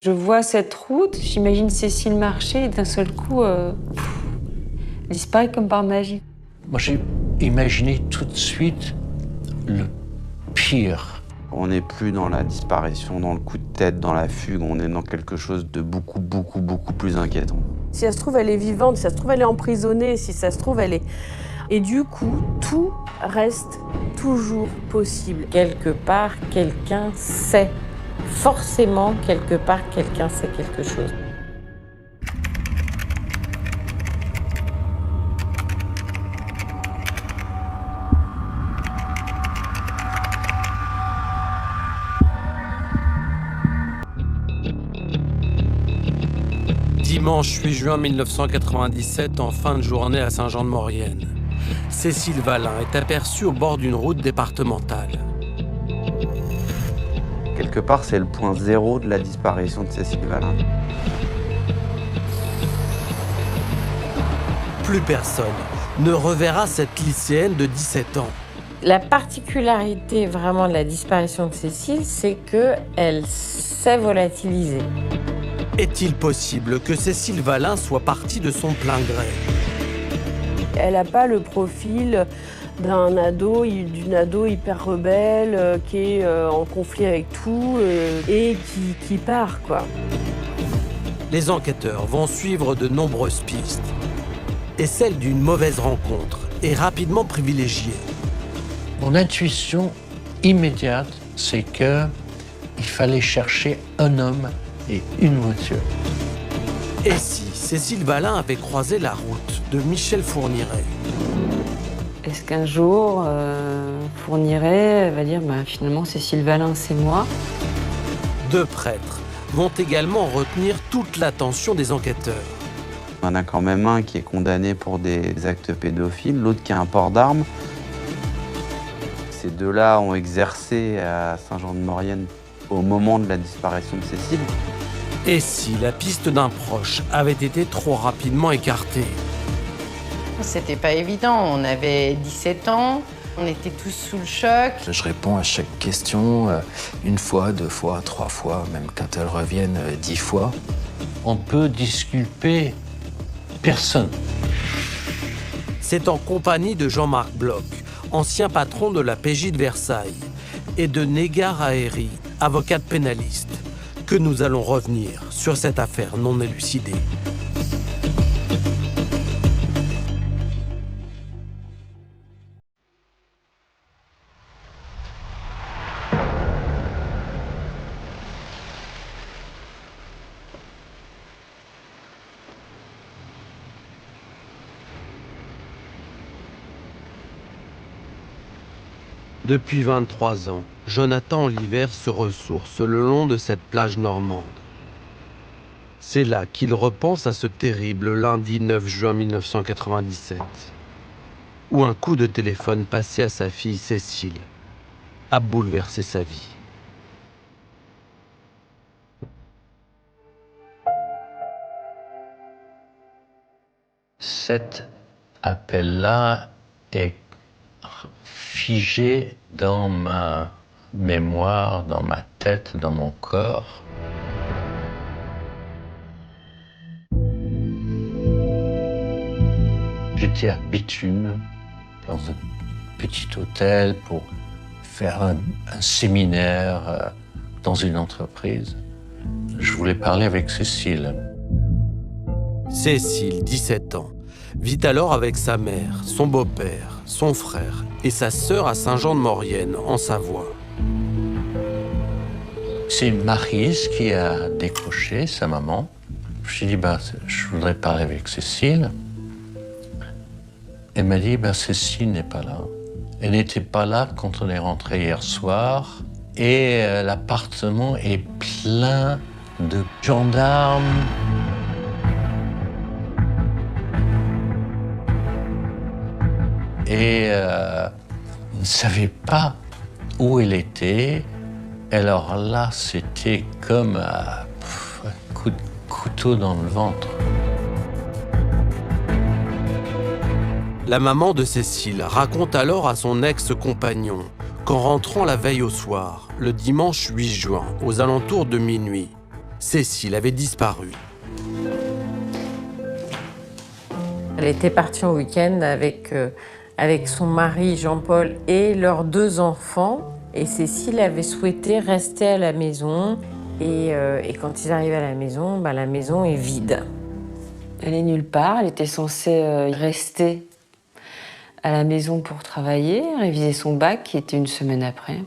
Je vois cette route, j'imagine Cécile marcher et d'un seul coup, elle disparaît comme par magie. Moi, j'ai imaginé tout de suite le pire. On n'est plus dans la disparition, dans le coup de tête, dans la fugue, on est dans quelque chose de beaucoup plus inquiétant. Si ça se trouve, elle est vivante, si ça se trouve, elle est emprisonnée, si ça se trouve, elle est... Et du coup, tout reste toujours possible. Quelque part, quelqu'un sait. Forcément, quelque part, quelqu'un sait quelque chose. Dimanche 8 juin 1997, en fin de journée à Saint-Jean-de-Maurienne. Cécile Valin est aperçue au bord d'une route départementale. Quelque part, c'est le point zéro de la disparition de Cécile Valin. Plus personne ne reverra cette lycéenne de 17 ans. La particularité vraiment de la disparition de Cécile, c'est qu'elle s'est volatilisée. Est-il possible que Cécile Valin soit partie de son plein gré? Elle n'a pas le profil d'une ado hyper rebelle, qui est en conflit avec tout et qui part, quoi. Les enquêteurs vont suivre de nombreuses pistes. Et celle d'une mauvaise rencontre est rapidement privilégiée. Mon intuition immédiate, c'est qu'il fallait chercher un homme et une voiture. Et si Cécile Valin avait croisé la route de Michel Fourniret? Est-ce qu'un jour, Fourniret va dire finalement Cécile Valin, c'est moi? Deux prêtres vont également retenir toute l'attention des enquêteurs. Il y en a quand même un qui est condamné pour des actes pédophiles, l'autre qui a un port d'armes. Ces deux-là ont exercé à Saint-Jean-de-Maurienne au moment de la disparition de Cécile. Et si la piste d'un proche avait été trop rapidement écartée? C'était pas évident, on avait 17 ans, on était tous sous le choc. Je réponds à chaque question une fois, deux fois, trois fois, même quand elles reviennent 10 fois. On peut disculper personne. C'est en compagnie de Jean-Marc Bloch, ancien patron de la PJ de Versailles, et de Négar Aéry, avocate pénaliste, que nous allons revenir sur cette affaire non élucidée. Depuis 23 ans, Jonathan Oliver se ressource le long de cette plage normande. C'est là qu'il repense à ce terrible lundi 9 juin 1997, où un coup de téléphone passé à sa fille Cécile a bouleversé sa vie. Cet appel-là est figé dans ma mémoire, dans ma tête, dans mon corps. J'étais à Béthune, dans un petit hôtel pour faire un séminaire dans une entreprise. Je voulais parler avec Cécile. Cécile, 17 ans, vit alors avec sa mère, son beau-père, son frère et sa sœur à Saint-Jean-de-Maurienne, en Savoie. C'est Maryse qui a décroché, sa maman. Je me suis dit, je voudrais parler avec Cécile. Elle m'a dit, Cécile n'est pas là. Elle n'était pas là quand on est rentré hier soir. Et l'appartement est plein de gendarmes. Et on ne savait pas où elle était. Alors là, c'était comme un coup de couteau dans le ventre. La maman de Cécile raconte alors à son ex-compagnon qu'en rentrant la veille au soir, le dimanche 8 juin, aux alentours de minuit, Cécile avait disparu. Elle était partie en week-end avec son mari Jean-Paul et leurs 2 enfants. Et Cécile avait souhaité rester à la maison. Et quand ils arrivent à la maison est vide. Elle est nulle part, elle était censée rester à la maison pour travailler, réviser son bac qui était une semaine après.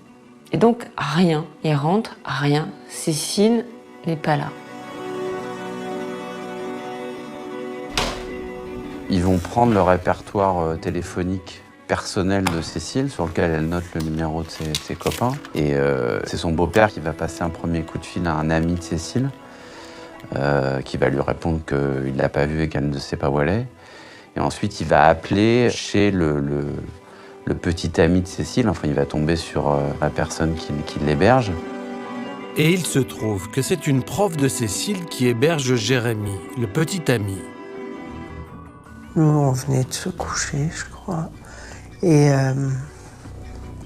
Et donc rien, il rentre, rien. Cécile n'est pas là. Ils vont prendre le répertoire téléphonique personnel de Cécile, sur lequel elle note le numéro de ses copains. Et c'est son beau-père qui va passer un premier coup de fil à un ami de Cécile, qui va lui répondre qu'il ne l'a pas vue et qu'elle ne sait pas où elle est. Et ensuite, il va appeler chez le petit ami de Cécile. Enfin, il va tomber sur la personne qui l'héberge. Et il se trouve que c'est une prof de Cécile qui héberge Jérémy, le petit ami. Nous, on venait de se coucher, je crois. Et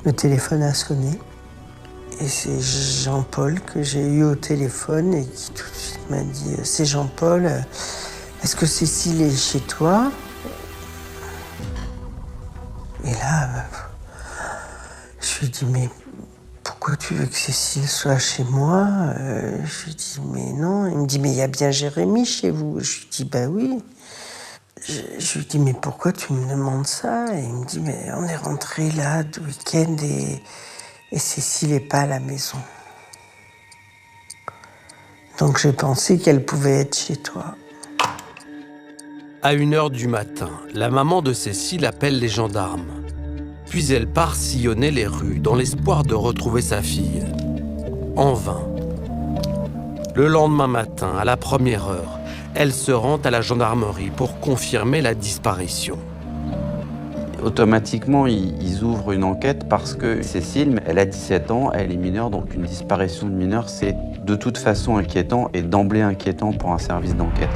le téléphone a sonné. Et c'est Jean-Paul que j'ai eu au téléphone et qui tout de suite m'a dit « C'est Jean-Paul, est-ce que Cécile est chez toi ?» Et là, je lui ai dit « Mais pourquoi tu veux que Cécile soit chez moi ?» Je lui ai dit « Mais non. » Il me dit « Mais il y a bien Jérémy chez vous ?» Je lui ai dit « Bah oui. » Je lui dis, mais pourquoi tu me demandes ça? Et il me dit, mais on est rentré là de week-end et Cécile n'est pas à la maison. Donc j'ai pensé qu'elle pouvait être chez toi. À 1h du matin, la maman de Cécile appelle les gendarmes. Puis elle part sillonner les rues dans l'espoir de retrouver sa fille. En vain. Le lendemain matin, à la première heure, elle se rend à la gendarmerie pour confirmer la disparition. Automatiquement, ils ouvrent une enquête parce que Cécile, elle a 17 ans, elle est mineure, donc une disparition de mineur, c'est de toute façon inquiétant et d'emblée inquiétant pour un service d'enquête.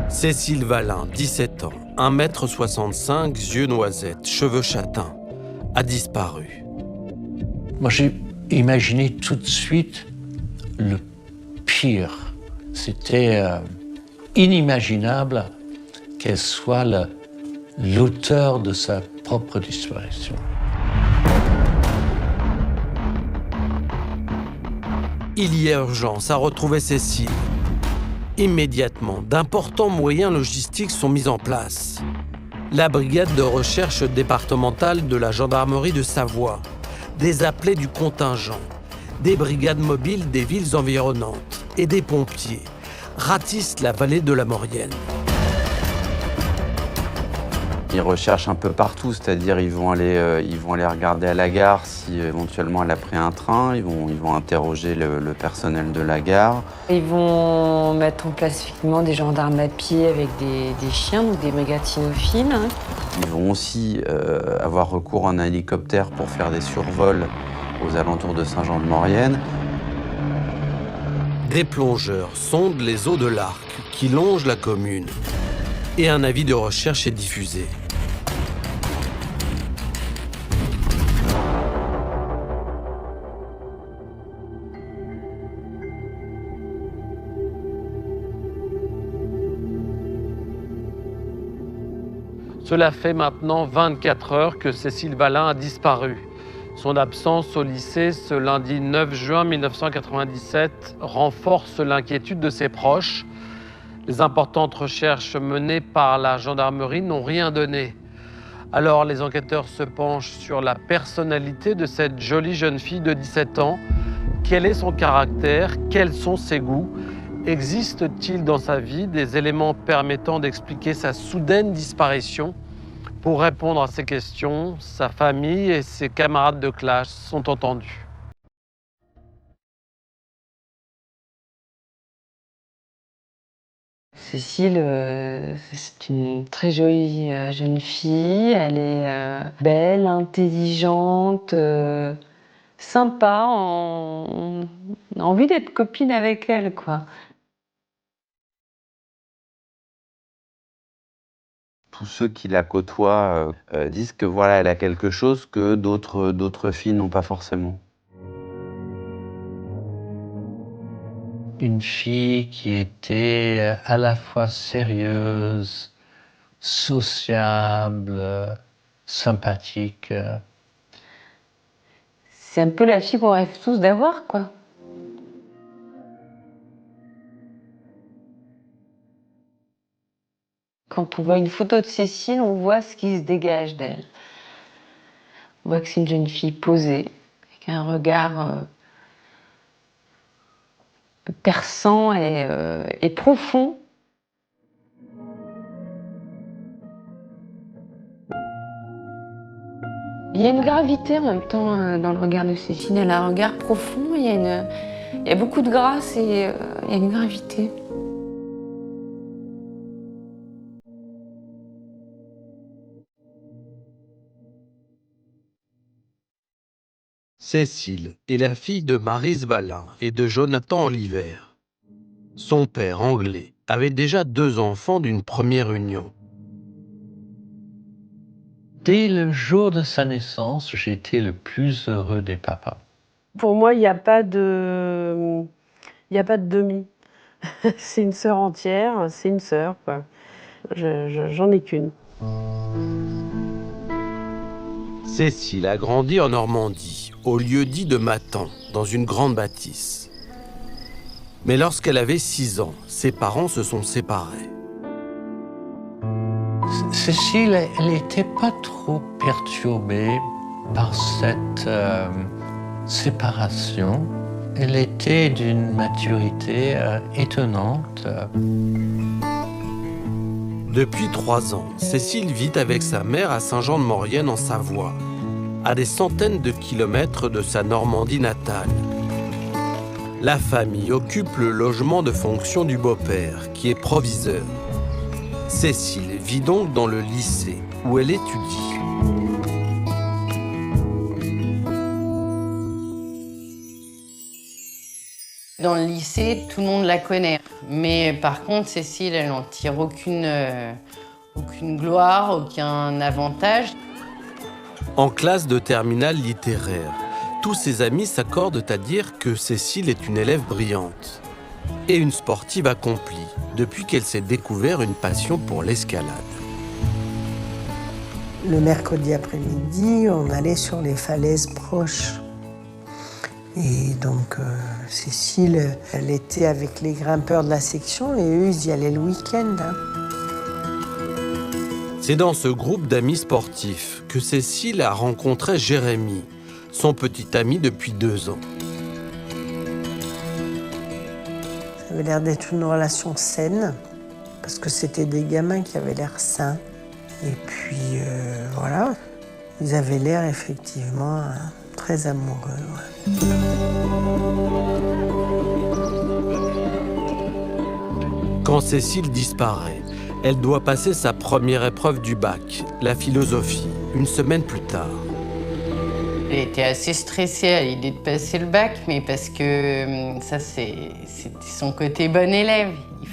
Cécile Valin, 17 ans, 1m65, yeux noisettes, cheveux châtains, a disparu. Moi, j'ai imaginé tout de suite le pire. C'était inimaginable qu'elle soit l'auteur de sa propre disparition. Il y a urgence à retrouver Cécile. Immédiatement, d'importants moyens logistiques sont mis en place. La brigade de recherche départementale de la gendarmerie de Savoie, des appelés du contingent, des brigades mobiles des villes environnantes et des pompiers ratissent la vallée de la Maurienne. Ils recherchent un peu partout, c'est-à-dire ils vont aller regarder à la gare si éventuellement elle a pris un train, ils vont interroger le personnel de la gare. Ils vont mettre en place effectivement des gendarmes à pied avec des chiens, donc des brigades cynophiles. Ils vont aussi avoir recours à un hélicoptère pour faire des survols aux alentours de Saint-Jean-de-Maurienne. Des plongeurs sondent les eaux de l'Arc qui longent la commune et un avis de recherche est diffusé. Cela fait maintenant 24 heures que Cécile Valin a disparu. Son absence au lycée ce lundi 9 juin 1997 renforce l'inquiétude de ses proches. Les importantes recherches menées par la gendarmerie n'ont rien donné. Alors les enquêteurs se penchent sur la personnalité de cette jolie jeune fille de 17 ans. Quel est son caractère? Quels sont ses goûts? Existe-t-il dans sa vie des éléments permettant d'expliquer sa soudaine disparition? Pour répondre à ces questions, sa famille et ses camarades de classe sont entendus. Cécile, c'est une très jolie jeune fille. Elle est belle, intelligente, sympa. On a envie d'être copine avec elle, quoi. Tous ceux qui la côtoient disent que voilà, elle a quelque chose que d'autres filles n'ont pas forcément. une fille qui était à la fois sérieuse, sociable, sympathique. C'est un peu la fille qu'on rêve tous d'avoir, quoi. Quand on voit une photo de Cécile, on voit ce qui se dégage d'elle. On voit que c'est une jeune fille posée, avec un regard perçant et profond. Il y a une gravité en même temps dans le regard de Cécile. Elle a un regard profond, il y a beaucoup de grâce et il y a une gravité. Cécile est la fille de Maryse Valin et de Jonathan Oliver. Son père, anglais, avait déjà 2 enfants d'une première union. Dès le jour de sa naissance, j'ai été le plus heureux des papas. Pour moi, il n'y a pas de demi. C'est une sœur entière, c'est une sœur, quoi. J'en ai qu'une. Cécile a grandi en Normandie, au lieu-dit de Matan, dans une grande bâtisse. Mais lorsqu'elle avait 6 ans, ses parents se sont séparés. Cécile, elle n'était pas trop perturbée par cette séparation. Elle était d'une maturité étonnante. Depuis 3 ans, Cécile vit avec sa mère à Saint-Jean-de-Maurienne en Savoie, à des centaines de kilomètres de sa Normandie natale. La famille occupe le logement de fonction du beau-père, qui est proviseur. Cécile vit donc dans le lycée, où elle étudie. Dans le lycée, tout le monde la connaît. Mais par contre, Cécile, elle n'en tire aucune gloire, aucun avantage. En classe de terminale littéraire, tous ses amis s'accordent à dire que Cécile est une élève brillante et une sportive accomplie, depuis qu'elle s'est découvert une passion pour l'escalade. Le mercredi après-midi, on allait sur les falaises proches. Et donc, Cécile, elle était avec les grimpeurs de la section et eux, ils y allaient le week-end. C'est dans ce groupe d'amis sportifs que Cécile a rencontré Jérémy, son petit ami depuis 2 ans. Ça avait l'air d'être une relation saine, parce que c'était des gamins qui avaient l'air sains. Et puis, voilà, ils avaient l'air effectivement très amoureux. Ouais. Quand Cécile disparaît, elle doit passer sa première épreuve du bac, la philosophie, une semaine plus tard. Elle était assez stressée à l'idée de passer le bac, mais parce que ça, c'était son côté bon élève. Il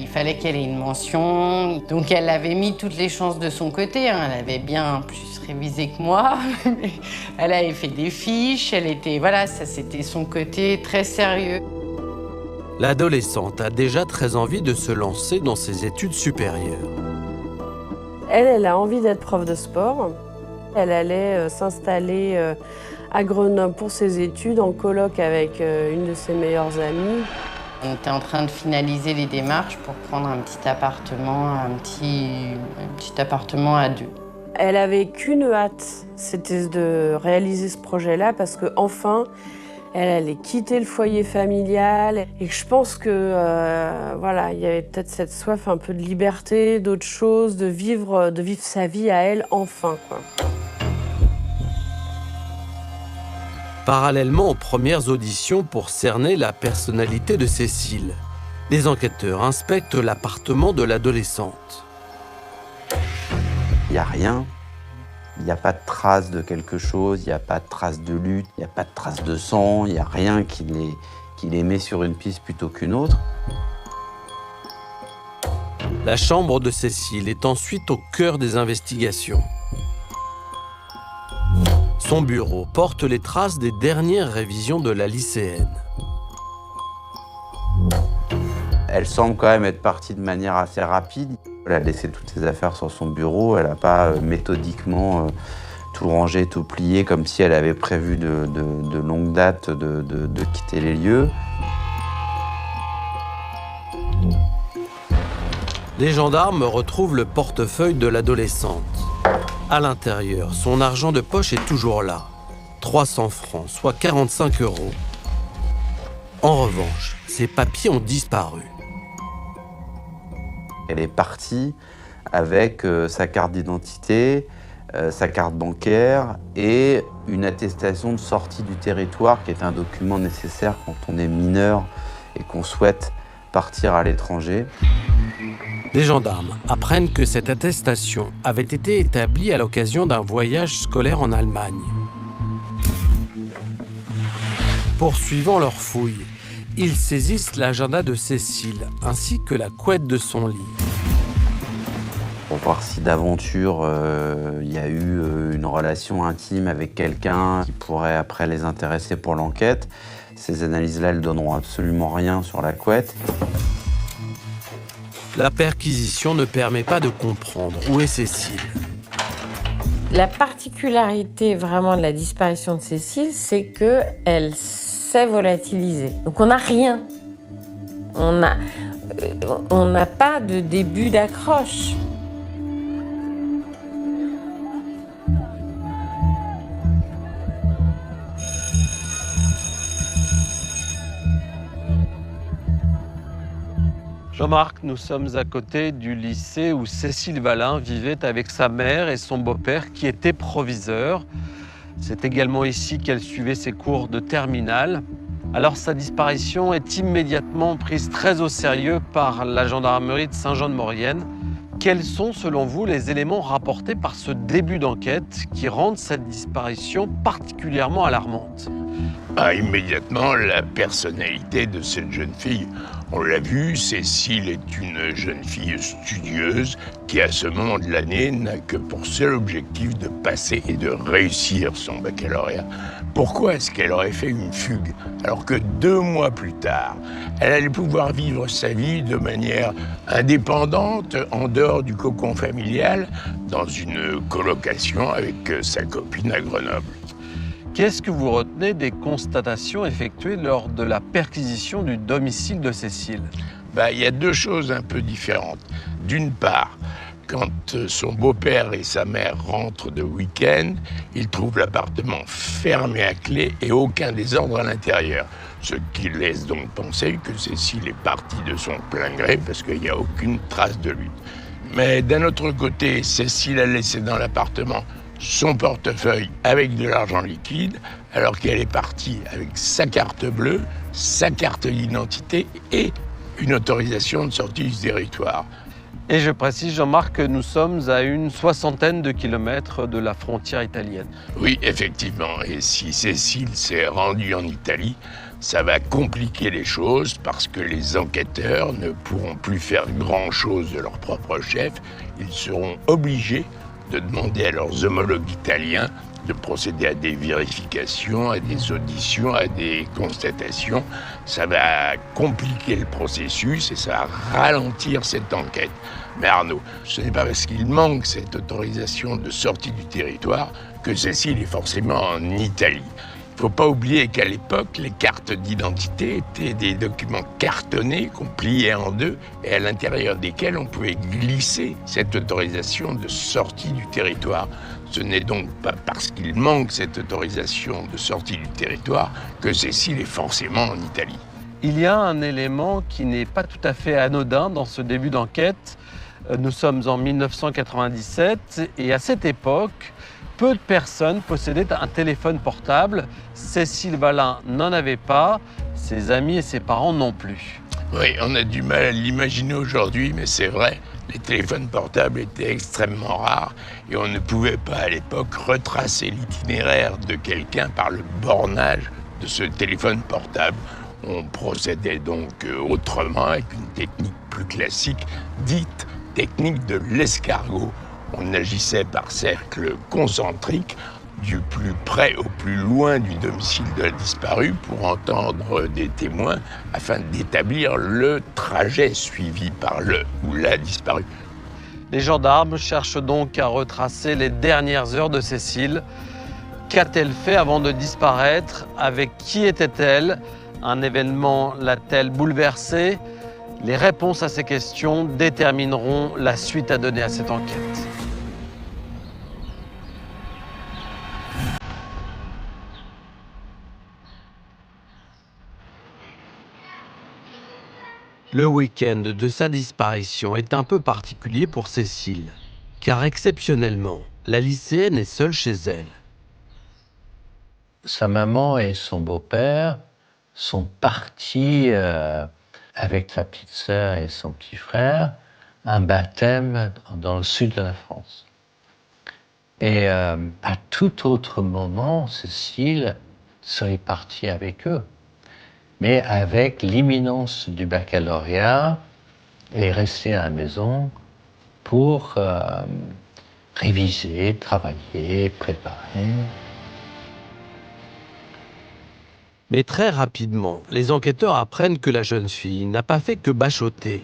fallait qu'elle ait une mention. Donc elle avait mis toutes les chances de son côté. Hein. Elle avait bien plus révisé que moi. Elle avait fait des fiches. Voilà, ça c'était son côté très sérieux. L'adolescente a déjà très envie de se lancer dans ses études supérieures. Elle a envie d'être prof de sport. Elle allait s'installer à Grenoble pour ses études en coloc avec une de ses meilleures amies. On était en train de finaliser les démarches pour prendre un petit appartement à 2. Elle avait qu'une hâte, c'était de réaliser ce projet-là parce qu'enfin, elle allait quitter le foyer familial. Et je pense que voilà, il y avait peut-être cette soif un peu de liberté, d'autre chose, de vivre sa vie à elle enfin, quoi. Parallèlement aux premières auditions pour cerner la personnalité de Cécile, les enquêteurs inspectent l'appartement de l'adolescente. Il n'y a rien. Il n'y a pas de trace de quelque chose, il n'y a pas de trace de lutte, il n'y a pas de trace de sang, il n'y a rien qui les met sur une piste plutôt qu'une autre. La chambre de Cécile est ensuite au cœur des investigations. Son bureau porte les traces des dernières révisions de la lycéenne. Elle semble quand même être partie de manière assez rapide. Elle a laissé toutes ses affaires sur son bureau, elle n'a pas méthodiquement tout rangé, tout plié, comme si elle avait prévu de longue date de quitter les lieux. Les gendarmes retrouvent le portefeuille de l'adolescente. À l'intérieur, son argent de poche est toujours là. 300 francs, soit 45 €. En revanche, ses papiers ont disparu. Elle est partie avec sa carte d'identité, sa carte bancaire et une attestation de sortie du territoire qui est un document nécessaire quand on est mineur et qu'on souhaite partir à l'étranger. Les gendarmes apprennent que cette attestation avait été établie à l'occasion d'un voyage scolaire en Allemagne. Poursuivant leur fouille, ils saisissent l'agenda de Cécile ainsi que la couette de son lit. Pour voir si d'aventure il y a eu une relation intime avec quelqu'un qui pourrait après les intéresser pour l'enquête. Ces analyses-là, elles donneront absolument rien sur la couette. La perquisition ne permet pas de comprendre où est Cécile. La particularité vraiment de la disparition de Cécile, c'est qu'elle s'est volatilisée. Donc on n'a rien. On n'a pas de début d'accroche. Jean-Marc, nous sommes à côté du lycée où Cécile Valin vivait avec sa mère et son beau-père qui était proviseur. C'est également ici qu'elle suivait ses cours de terminale. Alors sa disparition est immédiatement prise très au sérieux par la gendarmerie de Saint-Jean-de-Maurienne. Quels sont, selon vous, les éléments rapportés par ce début d'enquête qui rendent cette disparition particulièrement alarmante ? Immédiatement, la personnalité de cette jeune fille. On l'a vu, Cécile est une jeune fille studieuse qui, à ce moment de l'année, n'a que pour seul objectif de passer et de réussir son baccalauréat. Pourquoi est-ce qu'elle aurait fait une fugue alors que 2 mois plus tard, elle allait pouvoir vivre sa vie de manière indépendante, en dehors du cocon familial, dans une colocation avec sa copine à Grenoble? Qu'est-ce que vous retenez des constatations effectuées lors de la perquisition du domicile de Cécile ? Il y a 2 choses un peu différentes. D'une part, quand son beau-père et sa mère rentrent de week-end, ils trouvent l'appartement fermé à clé et aucun désordre à l'intérieur. Ce qui laisse donc penser que Cécile est partie de son plein gré parce qu'il n'y a aucune trace de lutte. Mais d'un autre côté, Cécile a laissé dans l'appartement son portefeuille avec de l'argent liquide, alors qu'elle est partie avec sa carte bleue, sa carte d'identité et une autorisation de sortie du territoire. Et je précise, Jean-Marc, que nous sommes à une 60aine de kilomètres de la frontière italienne. Oui, effectivement. Et si Cécile s'est rendue en Italie, ça va compliquer les choses parce que les enquêteurs ne pourront plus faire grand-chose de leur propre chef. Ils seront obligés de demander à leurs homologues italiens de procéder à des vérifications, à des auditions, à des constatations. Ça va compliquer le processus et ça va ralentir cette enquête. Mais Arnaud, ce n'est pas parce qu'il manque cette autorisation de sortie du territoire que Cécile est forcément en Italie. Il ne faut pas oublier qu'à l'époque, les cartes d'identité étaient des documents cartonnés qu'on pliait en 2 et à l'intérieur desquels on pouvait glisser cette autorisation de sortie du territoire. Ce n'est donc pas parce qu'il manque cette autorisation de sortie du territoire que Cécile est forcément en Italie. Il y a un élément qui n'est pas tout à fait anodin dans ce début d'enquête. Nous sommes en 1997 et à cette époque, peu de personnes possédaient un téléphone portable. Cécile Valin n'en avait pas, ses amis et ses parents non plus. Oui, on a du mal à l'imaginer aujourd'hui, mais c'est vrai. Les téléphones portables étaient extrêmement rares et on ne pouvait pas à l'époque retracer l'itinéraire de quelqu'un par le bornage de ce téléphone portable. On procédait donc autrement avec une technique plus classique, dite technique de l'escargot. On agissait par cercles concentriques du plus près au plus loin du domicile de la disparue pour entendre des témoins afin d'établir le trajet suivi par le ou la disparue. Les gendarmes cherchent donc à retracer les dernières heures de Cécile. Qu'a-t-elle fait avant de disparaître? Avec qui était-elle? Un événement l'a-t-elle bouleversée? Les réponses à ces questions détermineront la suite à donner à cette enquête. Le week-end de sa disparition est un peu particulier pour Cécile, car exceptionnellement, la lycéenne est seule chez elle. Sa maman et son beau-père sont partis avec sa petite sœur et son petit frère à un baptême dans le sud de la France. Et à tout autre moment, Cécile serait partie avec eux. Mais avec l'imminence du baccalauréat, elle est restée à la maison pour réviser, travailler, préparer. Mais très rapidement, les enquêteurs apprennent que la jeune fille n'a pas fait que bachoter.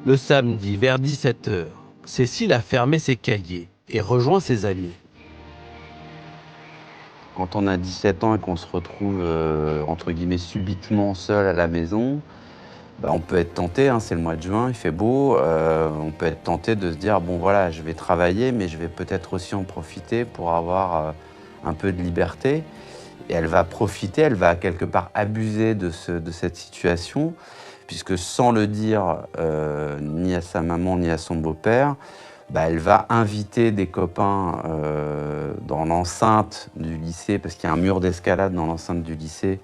Le samedi, vers 17h, Cécile a fermé ses cahiers et rejoint ses amis. Quand on a 17 ans et qu'on se retrouve, entre guillemets, subitement seul à la maison, on peut être tenté, hein, c'est le mois de juin, il fait beau, on peut être tenté de se dire, bon voilà, je vais travailler, mais je vais peut-être aussi en profiter pour avoir un peu de liberté. Et elle va profiter, elle va quelque part abuser de cette situation, puisque sans le dire ni à sa maman ni à son beau-père, elle va inviter des copains dans l'enceinte du lycée, parce qu'il y a un mur d'escalade dans l'enceinte du lycée,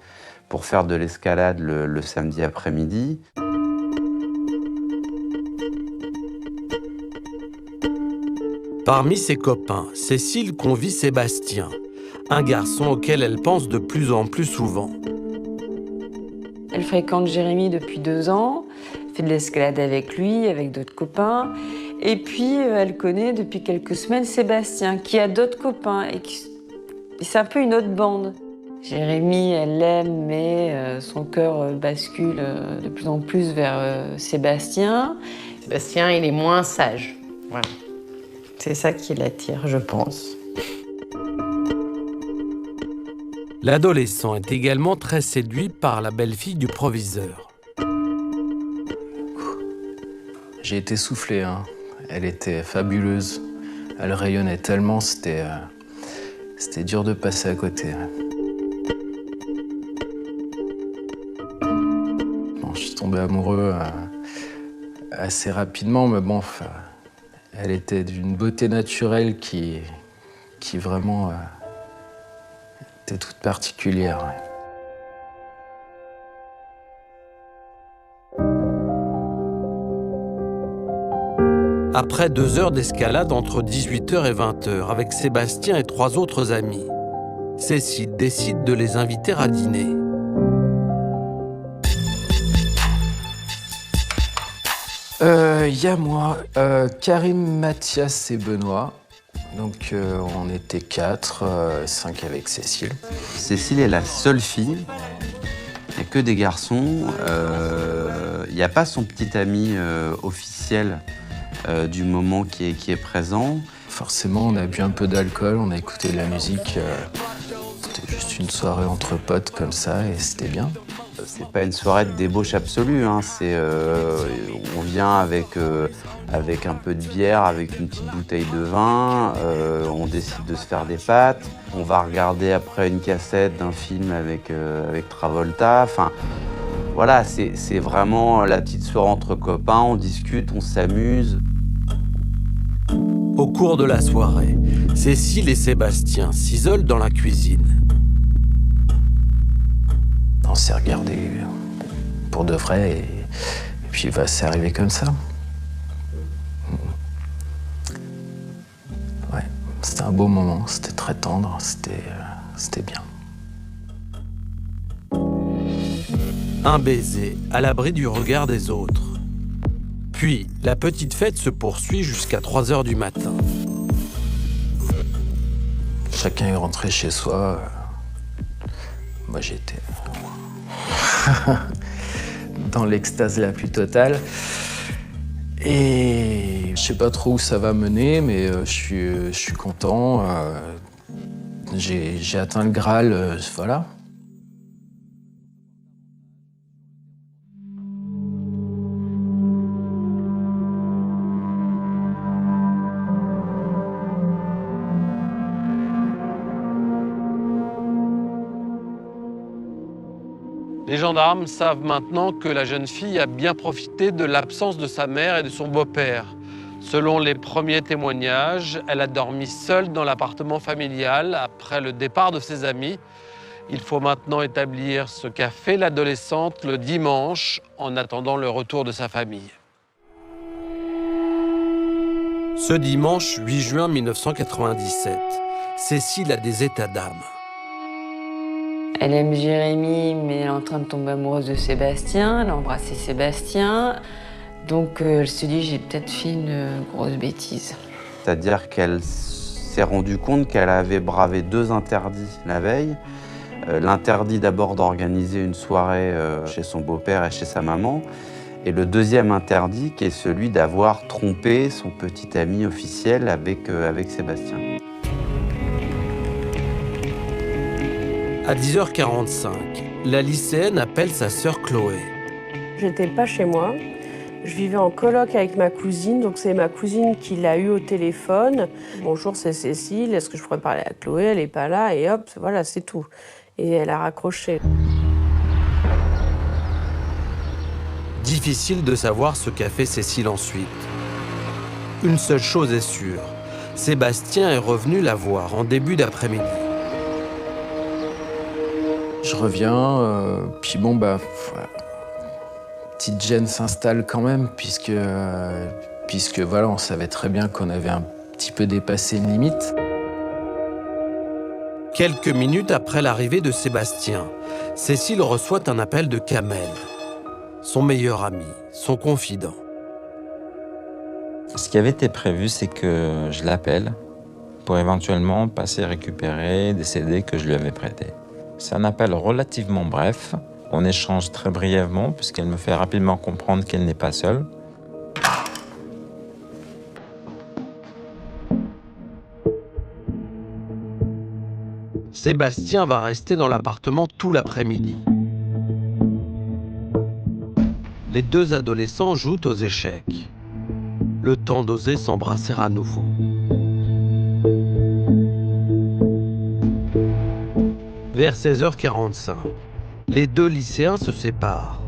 pour faire de l'escalade le samedi après-midi. Parmi ses copains, Cécile convie Sébastien, un garçon auquel elle pense de plus en plus souvent. Elle fréquente Jérémy depuis 2 ans, fait de l'escalade avec lui, avec d'autres copains. Et puis, elle connaît depuis quelques semaines Sébastien, qui a d'autres copains. Et c'est un peu une autre bande. Jérémy, elle l'aime, mais son cœur bascule de plus en plus vers Sébastien. Sébastien, il est moins sage. Voilà. C'est ça qui l'attire, je pense. L'adolescent est également très séduit par la belle-fille du proviseur. J'ai été soufflé, hein. Elle était fabuleuse. Elle rayonnait tellement, c'était dur de passer à côté. Bon, je suis tombé amoureux assez rapidement, mais bon, elle était d'une beauté naturelle qui vraiment était toute particulière. Ouais. Après 2 heures d'escalade entre 18h et 20h avec Sébastien et 3 autres amis, Cécile décide de les inviter à dîner. Y a moi, Karim, Mathias et Benoît. Donc on était 4, 5 avec Cécile. Cécile est la seule fille, il n'y a que des garçons. Il n'y a pas son petit ami officiel du moment qui est présent. Forcément, on a bu un peu d'alcool, on a écouté de la musique. C'était juste une soirée entre potes comme ça et c'était bien. C'est pas une soirée de débauche absolue, hein. On vient avec un peu de bière, avec une petite bouteille de vin, on décide de se faire des pâtes, on va regarder après une cassette d'un film avec Travolta. Enfin, voilà, c'est vraiment la petite soirée entre copains, on discute, on s'amuse. Au cours de la soirée, Cécile et Sébastien s'isolent dans la cuisine. On s'est regardé pour de vrai et puis c'est arrivé comme ça. Ouais, c'était un beau moment, c'était très tendre, c'était bien. Un baiser à l'abri du regard des autres. Puis, la petite fête se poursuit jusqu'à 3h du matin. chacun est rentré chez soi, moi j'étais dans l'extase la plus totale. Et je sais pas trop où ça va mener, mais je suis content. J'ai atteint le Graal, voilà. Les gendarmes savent maintenant que la jeune fille a bien profité de l'absence de sa mère et de son beau-père. Selon les premiers témoignages, elle a dormi seule dans l'appartement familial après le départ de ses amis. Il faut maintenant établir ce qu'a fait l'adolescente le dimanche en attendant le retour de sa famille. Ce dimanche 8 juin 1997, Cécile a des états d'âme. Elle aime Jérémy, mais elle est en train de tomber amoureuse de Sébastien. Elle a embrassé Sébastien. Donc elle se dit, j'ai peut-être fait une grosse bêtise. C'est-à-dire qu'elle s'est rendue compte qu'elle avait bravé 2 interdits la veille. L'interdit d'abord d'organiser une soirée chez son beau-père et chez sa maman. Et le deuxième interdit qui est celui d'avoir trompé son petit ami officiel avec Sébastien. À 10h45, la lycéenne appelle sa sœur Chloé. J'étais pas chez moi. Je vivais en coloc avec ma cousine, donc c'est ma cousine qui l'a eu au téléphone. Bonjour, c'est Cécile, est-ce que je pourrais parler à Chloé? Elle est pas là, et hop, voilà, c'est tout. Et elle a raccroché. Difficile de savoir ce qu'a fait Cécile ensuite. Une seule chose est sûre, Sébastien est revenu la voir en début d'après-midi. Je reviens, puis bon, voilà. Petite gêne s'installe quand même, puisque voilà, on savait très bien qu'on avait un petit peu dépassé une limite. Quelques minutes après l'arrivée de Sébastien, Cécile reçoit un appel de Kamel, son meilleur ami, son confident. Ce qui avait été prévu, c'est que je l'appelle pour éventuellement passer récupérer des CD que je lui avais prêtés. C'est un appel relativement bref. On échange très brièvement puisqu'elle me fait rapidement comprendre qu'elle n'est pas seule. Sébastien va rester dans l'appartement tout l'après-midi. Les deux adolescents jouent aux échecs. Le temps d'oser s'embrasser à nouveau. Vers 16h45, les deux lycéens se séparent.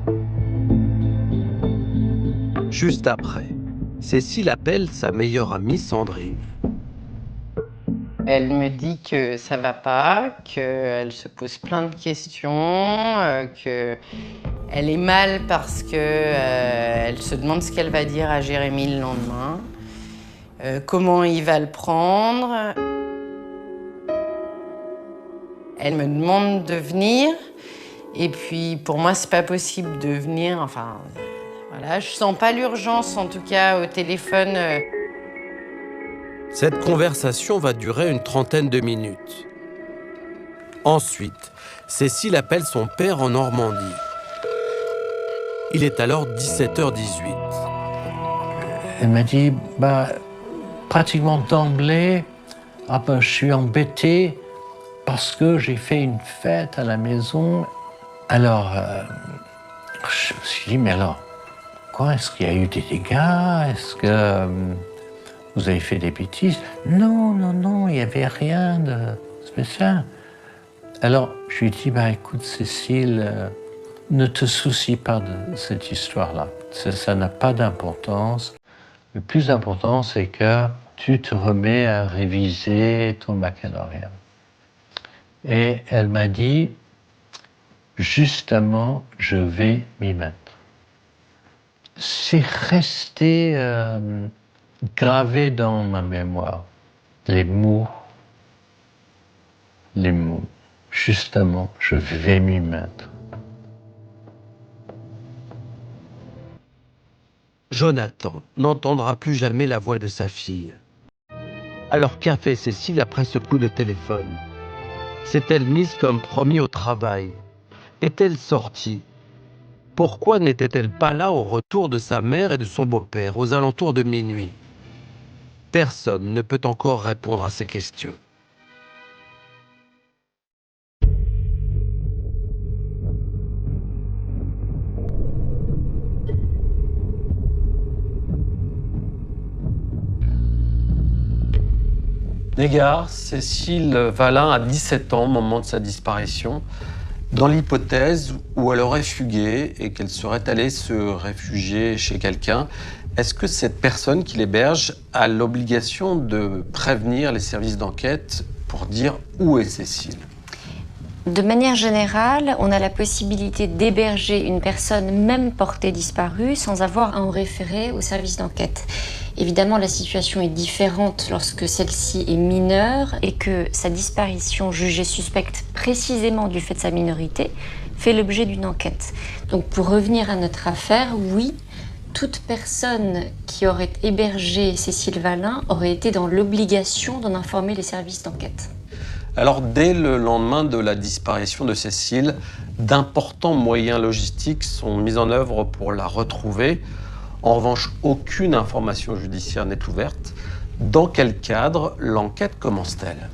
Juste après, Cécile appelle sa meilleure amie Sandrine. Elle me dit que ça va pas, qu'elle se pose plein de questions, qu'elle est mal parce que elle se demande ce qu'elle va dire à Jérémy le lendemain, comment il va le prendre. Elle me demande de venir, et puis pour moi c'est pas possible de venir, enfin voilà, je sens pas l'urgence en tout cas au téléphone. Cette conversation va durer une trentaine de minutes. Ensuite, Cécile appelle son père en Normandie. Il est alors 17h18. Elle m'a dit, pratiquement d'emblée, je suis embêté parce que j'ai fait une fête à la maison. Alors, je me suis dit, mais alors, quoi, est-ce qu'il y a eu des dégâts? Est-ce que vous avez fait des bêtises? Non, il n'y avait rien de spécial. Alors, je lui ai dit, écoute, Cécile, ne te soucie pas de cette histoire-là. Ça n'a pas d'importance. Le plus important, c'est que tu te remets à réviser ton baccalauréat. Et elle m'a dit, justement, je vais m'y mettre. C'est resté gravé dans ma mémoire. Les mots. Justement, je vais m'y mettre. Jonathan n'entendra plus jamais la voix de sa fille. Alors qu'a fait Cécile après ce coup de téléphone? S'est-elle mise comme promis au travail? Est-elle sortie? Pourquoi n'était-elle pas là au retour de sa mère et de son beau-père aux alentours de minuit? Personne ne peut encore répondre à ces questions. Égard, Cécile Valin a 17 ans au moment de sa disparition. Dans l'hypothèse où elle aurait fugué et qu'elle serait allée se réfugier chez quelqu'un, est-ce que cette personne qui l'héberge a l'obligation de prévenir les services d'enquête pour dire où est Cécile? De manière générale, on a la possibilité d'héberger une personne même portée disparue sans avoir à en référer au service d'enquête. Évidemment, la situation est différente lorsque celle-ci est mineure et que sa disparition jugée suspecte précisément du fait de sa minorité fait l'objet d'une enquête. Donc pour revenir à notre affaire, oui, toute personne qui aurait hébergé Cécile Valin aurait été dans l'obligation d'en informer les services d'enquête. Alors, dès le lendemain de la disparition de Cécile, d'importants moyens logistiques sont mis en œuvre pour la retrouver. En revanche, aucune information judiciaire n'est ouverte. Dans quel cadre l'enquête commence-t-elle?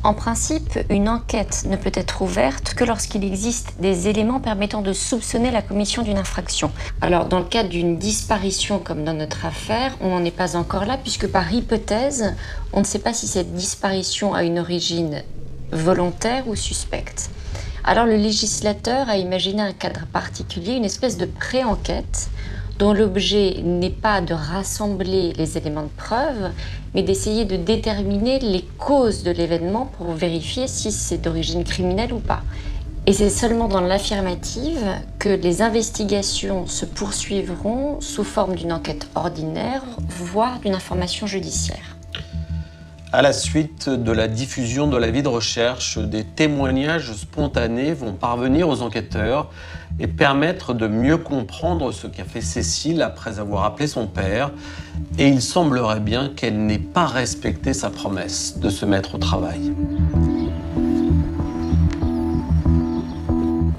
En principe, une enquête ne peut être ouverte que lorsqu'il existe des éléments permettant de soupçonner la commission d'une infraction. Alors, dans le cadre d'une disparition comme dans notre affaire, on n'en est pas encore là puisque par hypothèse, on ne sait pas si cette disparition a une origine volontaire ou suspecte. Alors, le législateur a imaginé un cadre particulier, une espèce de pré-enquête dont l'objet n'est pas de rassembler les éléments de preuve, mais d'essayer de déterminer les causes de l'événement pour vérifier si c'est d'origine criminelle ou pas. Et c'est seulement dans l'affirmative que les investigations se poursuivront sous forme d'une enquête ordinaire, voire d'une information judiciaire. À la suite de la diffusion de l'avis de recherche, des témoignages spontanés vont parvenir aux enquêteurs et permettre de mieux comprendre ce qu'a fait Cécile après avoir appelé son père. Et il semblerait bien qu'elle n'ait pas respecté sa promesse de se mettre au travail.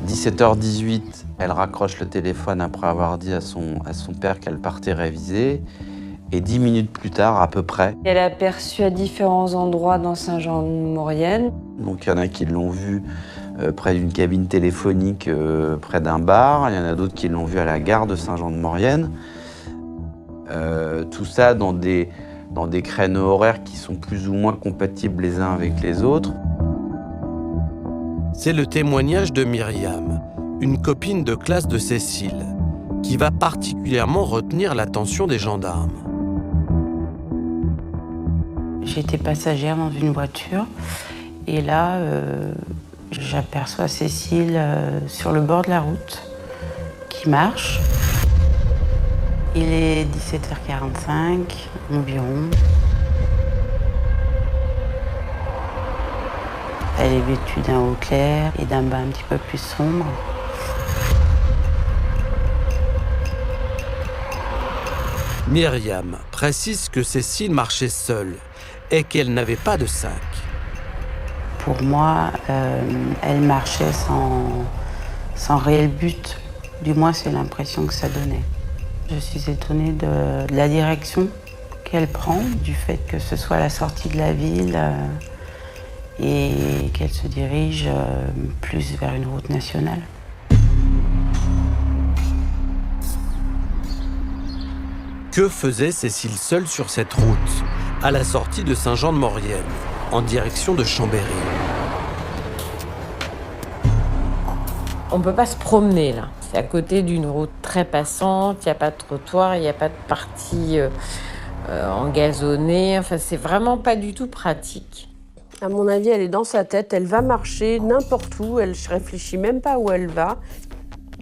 17h18, elle raccroche le téléphone après avoir dit à son père qu'elle partait réviser. Et 10 minutes plus tard, à peu près... Elle est aperçue à différents endroits dans Saint-Jean-de-Maurienne. Donc il y en a qui l'ont vue près d'une cabine téléphonique, près d'un bar. Il y en a d'autres qui l'ont vue à la gare de Saint-Jean-de-Maurienne. Tout ça dans des créneaux horaires qui sont plus ou moins compatibles les uns avec les autres. C'est le témoignage de Myriam, une copine de classe de Cécile, qui va particulièrement retenir l'attention des gendarmes. J'étais passagère dans une voiture et là, j'aperçois Cécile sur le bord de la route qui marche. Il est 17h45 environ. Elle est vêtue d'un haut clair et d'un bas un petit peu plus sombre. Myriam précise que Cécile marchait seule et qu'elle n'avait pas de sac. Pour moi, elle marchait sans réel but. Du moins, c'est l'impression que ça donnait. Je suis étonnée de la direction qu'elle prend, du fait que ce soit la sortie de la ville et qu'elle se dirige plus vers une route nationale. Que faisait Cécile seule sur cette route, à la sortie de Saint-Jean-de-Maurienne, en direction de Chambéry? On ne peut pas se promener là. C'est à côté d'une route très passante, il n'y a pas de trottoir, il n'y a pas de partie engazonnée. Enfin, c'est vraiment pas du tout pratique. À mon avis, elle est dans sa tête, elle va marcher n'importe où, elle ne réfléchit même pas où elle va.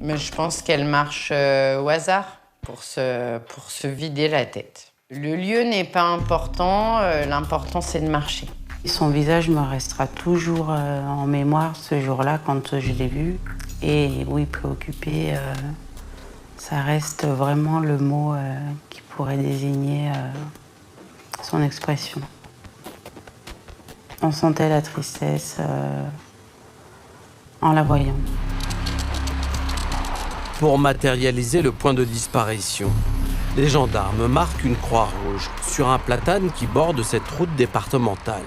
Mais je pense qu'elle marche au hasard pour se vider la tête. Le lieu n'est pas important, l'important c'est de marcher. Son visage me restera toujours en mémoire ce jour-là quand je l'ai vu. Et oui, préoccupé, ça reste vraiment le mot qui pourrait désigner son expression. On sentait la tristesse en la voyant. Pour matérialiser le point de disparition, les gendarmes marquent une croix rouge sur un platane qui borde cette route départementale.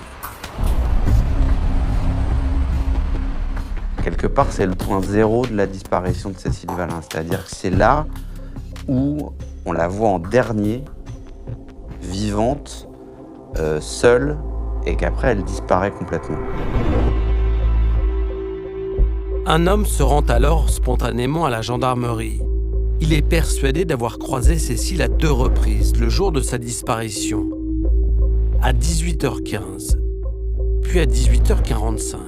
Quelque part, c'est le point zéro de la disparition de Cécile Valin. C'est-à-dire que c'est là où on la voit en dernier, vivante, seule, et qu'après, elle disparaît complètement. Un homme se rend alors spontanément à la gendarmerie. Il est persuadé d'avoir croisé Cécile à 2 reprises le jour de sa disparition. À 18h15, puis à 18h45.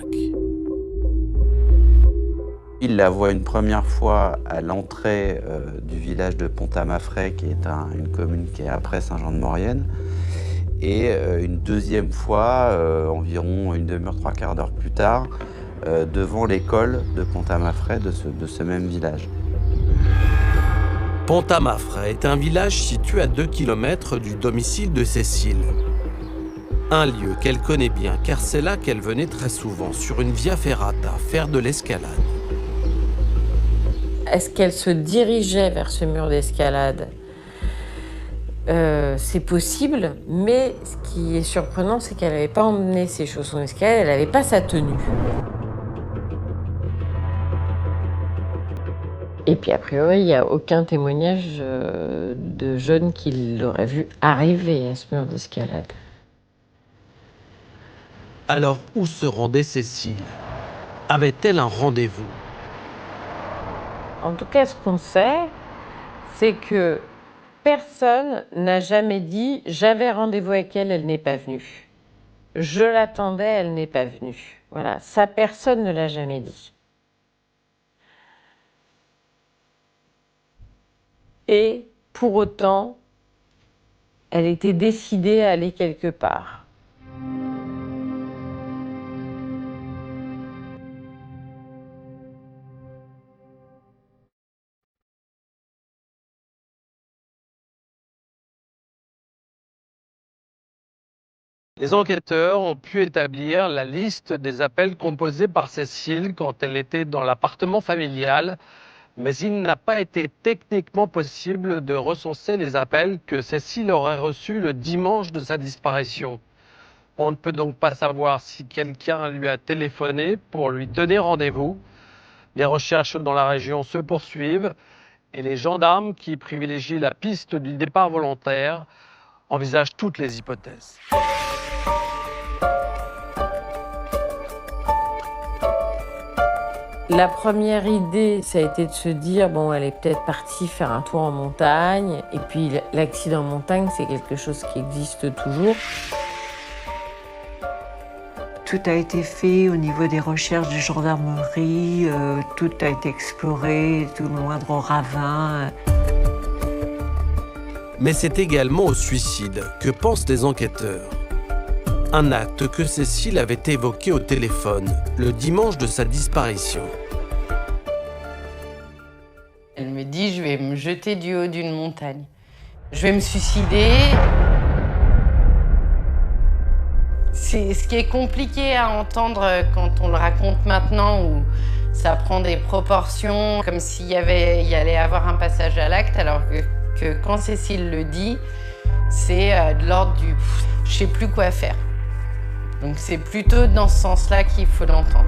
Il la voit une première fois à l'entrée du village de Pont-à-Mafray, qui est une commune qui est après Saint-Jean-de-Maurienne, et une deuxième fois, environ une demi-heure, 3/4 d'heure plus tard, devant l'école de Pont-à-Mafray de ce même village. Pont-à-Mafray est un village situé à 2 km du domicile de Cécile. Un lieu qu'elle connaît bien, car c'est là qu'elle venait très souvent, sur une via ferrata, faire de l'escalade. Est-ce qu'elle se dirigeait vers ce mur d'escalade ? C'est possible, mais ce qui est surprenant, c'est qu'elle n'avait pas emmené ses chaussons d'escalade, elle n'avait pas sa tenue. Et puis, a priori, il n'y a aucun témoignage de jeunes qui l'auraient vu arriver à ce mur d'escalade. Alors, où se rendait Cécile ? Avait-elle un rendez-vous ? En tout cas, ce qu'on sait, c'est que personne n'a jamais dit « j'avais rendez-vous avec elle, elle n'est pas venue ». Je l'attendais, elle n'est pas venue. Voilà, ça, personne ne l'a jamais dit. Et pour autant, elle était décidée à aller quelque part. Les enquêteurs ont pu établir la liste des appels composés par Cécile quand elle était dans l'appartement familial, mais il n'a pas été techniquement possible de recenser les appels que Cécile aurait reçus le dimanche de sa disparition. On ne peut donc pas savoir si quelqu'un lui a téléphoné pour lui donner rendez-vous. Les recherches dans la région se poursuivent et les gendarmes qui privilégient la piste du départ volontaire envisagent toutes les hypothèses. La première idée, ça a été de se dire, bon, elle est peut-être partie faire un tour en montagne. Et puis, l'accident en montagne, c'est quelque chose qui existe toujours. Tout a été fait au niveau des recherches de gendarmerie, tout a été exploré, tout le moindre ravin. Mais c'est également au suicide que pensent les enquêteurs. Un acte que Cécile avait évoqué au téléphone le dimanche de sa disparition. Elle me dit « je vais me jeter du haut d'une montagne. Je vais me suicider ». C'est ce qui est compliqué à entendre quand on le raconte maintenant, où ça prend des proportions comme s'il y allait avoir un passage à l'acte, alors que quand Cécile le dit, c'est de l'ordre du « je sais plus quoi faire ». Donc c'est plutôt dans ce sens-là qu'il faut l'entendre.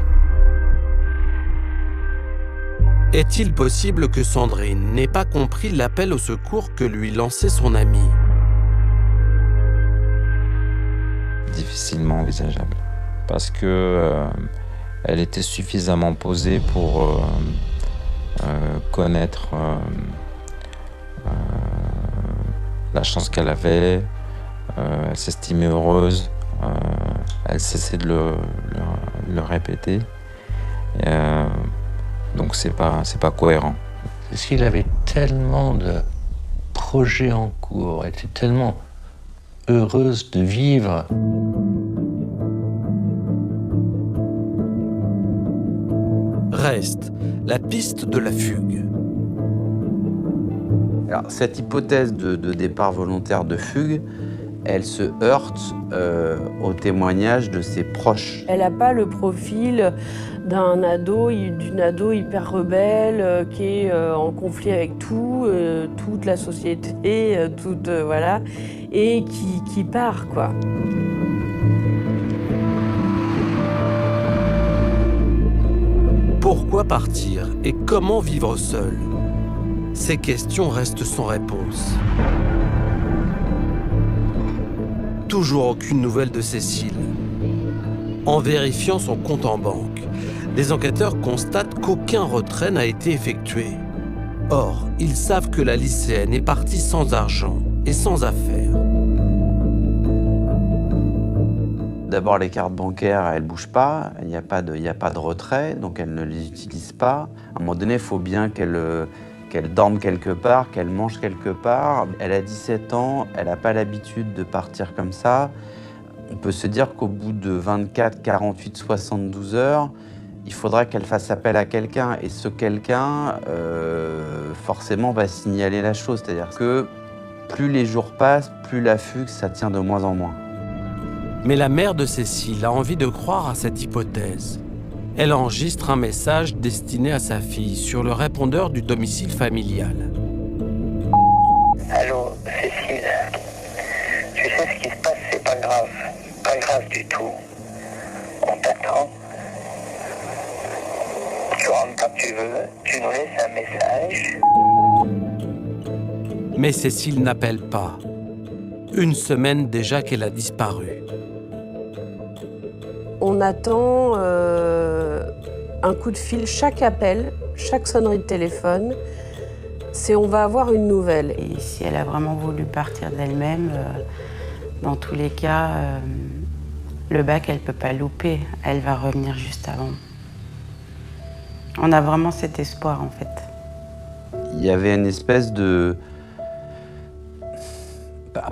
Est-il possible que Sandrine n'ait pas compris l'appel au secours que lui lançait son ami ? Difficilement envisageable. Parce que elle était suffisamment posée pour connaître la chance qu'elle avait, elle s'estimait heureuse. Elle cessait de le répéter. Donc c'est pas cohérent. Cécile avait tellement de projets en cours, elle était tellement heureuse de vivre. Reste la piste de la fugue. Alors, cette hypothèse de départ volontaire de fugue, elle se heurte au témoignage de ses proches. Elle n'a pas le profil d'une ado hyper rebelle qui est en conflit avec toute la société, voilà, et qui part, quoi. Pourquoi partir et comment vivre seul? Ces questions restent sans réponse. Toujours aucune nouvelle de Cécile. En vérifiant son compte en banque, les enquêteurs constatent qu'aucun retrait n'a été effectué. Or, ils savent que la lycéenne est partie sans argent et sans affaires. D'abord, les cartes bancaires, elles ne bougent pas, il n'y a pas de retrait, donc elle ne les utilise pas. À un moment donné, il faut bien qu'elle dorme quelque part, qu'elle mange quelque part. Elle a 17 ans, elle n'a pas l'habitude de partir comme ça. On peut se dire qu'au bout de 24, 48, 72 heures, il faudra qu'elle fasse appel à quelqu'un. Et ce quelqu'un, forcément, va signaler la chose. C'est-à-dire que plus les jours passent, plus la fugue, ça tient de moins en moins. Mais la mère de Cécile a envie de croire à cette hypothèse. Elle enregistre un message destiné à sa fille sur le répondeur du domicile familial. Allô, Cécile. Tu sais ce qui se passe, c'est pas grave. Pas grave du tout. On t'attend. Tu rentres quand tu veux. Tu nous laisses un message. Mais Cécile n'appelle pas. Une semaine déjà qu'elle a disparu. On attend un coup de fil, chaque appel, chaque sonnerie de téléphone, c'est on va avoir une nouvelle. Et si elle a vraiment voulu partir d'elle-même, dans tous les cas, le bac, elle ne peut pas louper. Elle va revenir juste avant. On a vraiment cet espoir, en fait. Il y avait une espèce de...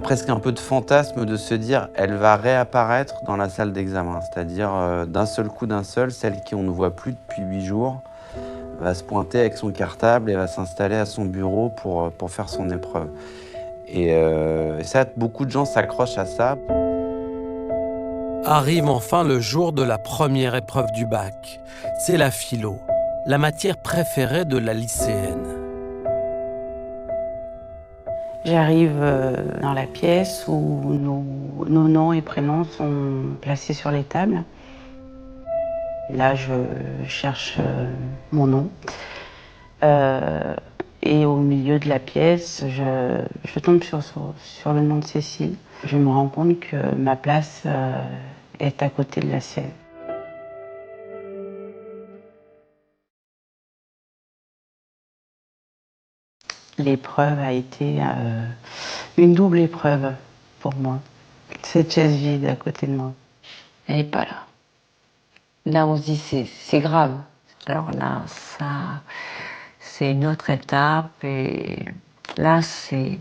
presque un peu de fantasme de se dire elle va réapparaître dans la salle d'examen. C'est-à-dire d'un seul coup, celle qui on ne voit plus depuis 8 jours, va se pointer avec son cartable et va s'installer à son bureau pour faire son épreuve. Et ça, beaucoup de gens s'accrochent à ça. Arrive enfin le jour de la première épreuve du bac. C'est la philo, la matière préférée de la lycéenne. J'arrive dans la pièce où nos noms et prénoms sont placés sur les tables. Là, je cherche mon nom. Et au milieu de la pièce, je tombe sur le nom de Cécile. Je me rends compte que ma place est à côté de la sienne. L'épreuve a été une double épreuve pour moi. Cette chaise vide à côté de moi. Elle n'est pas là. Là, on se dit, c'est grave. Alors là, ça, c'est une autre étape. Et là, c'est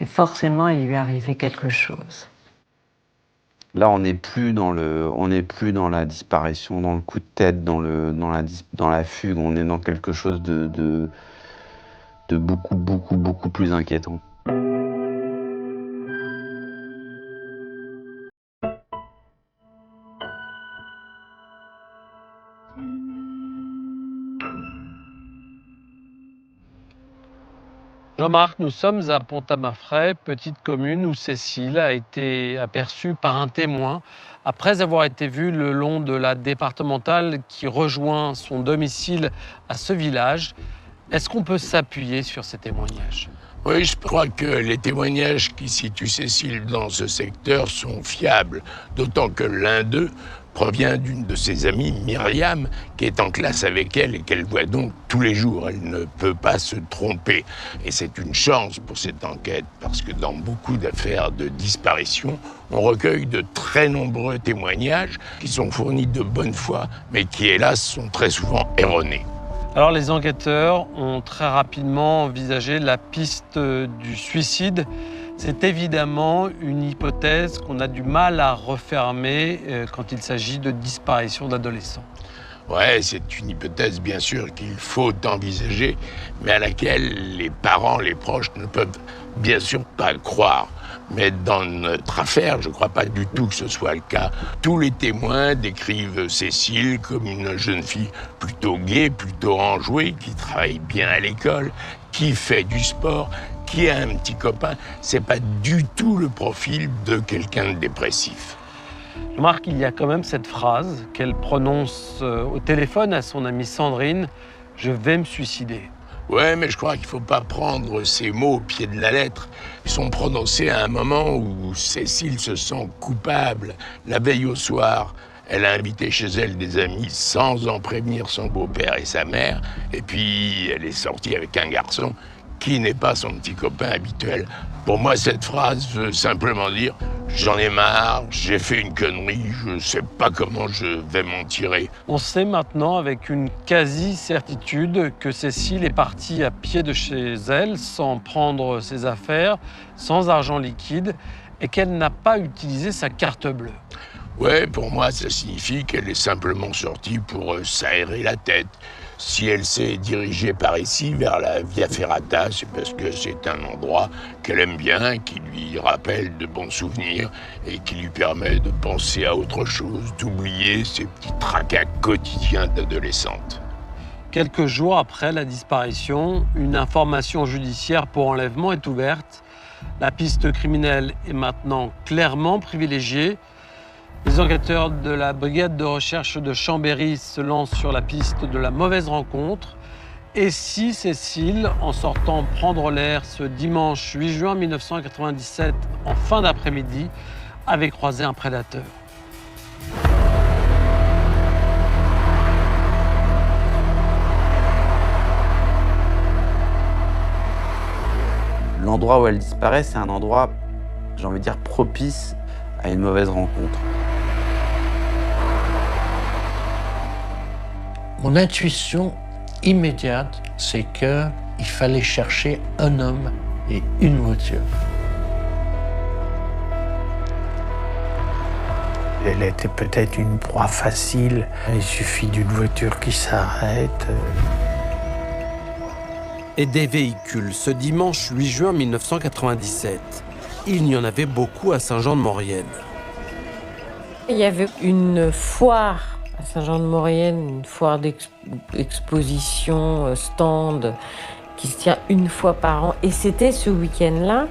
forcément, il lui est arrivé quelque chose. Là, on n'est plus dans la disparition, dans le coup de tête, dans la fugue. On est dans quelque chose de beaucoup plus inquiétant. Jean-Marc, nous sommes à Pont-à-Marfray, petite commune où Cécile a été aperçue par un témoin après avoir été vue le long de la départementale qui rejoint son domicile à ce village. Est-ce qu'on peut s'appuyer sur ces témoignages ? Oui, je crois que les témoignages qui situent Cécile dans ce secteur sont fiables, d'autant que l'un d'eux provient d'une de ses amies, Myriam, qui est en classe avec elle et qu'elle voit donc tous les jours. Elle ne peut pas se tromper. Et c'est une chance pour cette enquête, parce que dans beaucoup d'affaires de disparition, on recueille de très nombreux témoignages qui sont fournis de bonne foi, mais qui, hélas, sont très souvent erronés. Alors les enquêteurs ont très rapidement envisagé la piste du suicide. C'est évidemment une hypothèse qu'on a du mal à refermer quand il s'agit de disparition d'adolescents. Ouais, c'est une hypothèse, bien sûr, qu'il faut envisager, mais à laquelle les parents, les proches ne peuvent bien sûr pas croire. Mais dans notre affaire, je ne crois pas du tout que ce soit le cas. Tous les témoins décrivent Cécile comme une jeune fille plutôt gaie, plutôt enjouée, qui travaille bien à l'école, qui fait du sport, qui a un petit copain. C'est pas du tout le profil de quelqu'un de dépressif. Je remarque qu'il y a quand même cette phrase qu'elle prononce au téléphone à son amie Sandrine, « Je vais me suicider ». Ouais, mais je crois qu'il ne faut pas prendre ces mots au pied de la lettre. Ils sont prononcés à un moment où Cécile se sent coupable. La veille au soir, elle a invité chez elle des amis sans en prévenir son beau-père et sa mère. Et puis, elle est sortie avec un garçon qui n'est pas son petit copain habituel. Pour moi, cette phrase veut simplement dire « J'en ai marre, j'ai fait une connerie, je ne sais pas comment je vais m'en tirer ». On sait maintenant avec une quasi-certitude que Cécile est partie à pied de chez elle, sans prendre ses affaires, sans argent liquide, et qu'elle n'a pas utilisé sa carte bleue. Ouais, pour moi, ça signifie qu'elle est simplement sortie pour s'aérer la tête. Si elle s'est dirigée par ici, vers la Via Ferrata, c'est parce que c'est un endroit qu'elle aime bien, qui lui rappelle de bons souvenirs et qui lui permet de penser à autre chose, d'oublier ses petits tracas quotidiens d'adolescente. Quelques jours après la disparition, une information judiciaire pour enlèvement est ouverte. La piste criminelle est maintenant clairement privilégiée. Les enquêteurs de la brigade de recherche de Chambéry se lancent sur la piste de la mauvaise rencontre. Et si Cécile, en sortant prendre l'air ce dimanche 8 juin 1997, en fin d'après-midi, avait croisé un prédateur? L'endroit où elle disparaît, c'est un endroit, j'ai envie de dire, propice à une mauvaise rencontre. Mon intuition immédiate, c'est qu'il fallait chercher un homme et une voiture. Elle était peut-être une proie facile. Il suffit d'une voiture qui s'arrête. Et des véhicules, ce dimanche 8 juin 1997. Il y en avait beaucoup à Saint-Jean-de-Maurienne. Il y avait une foire à Saint-Jean-de-Maurienne, une foire d'exposition, stand, qui se tient une fois par an. Et c'était ce week-end-là.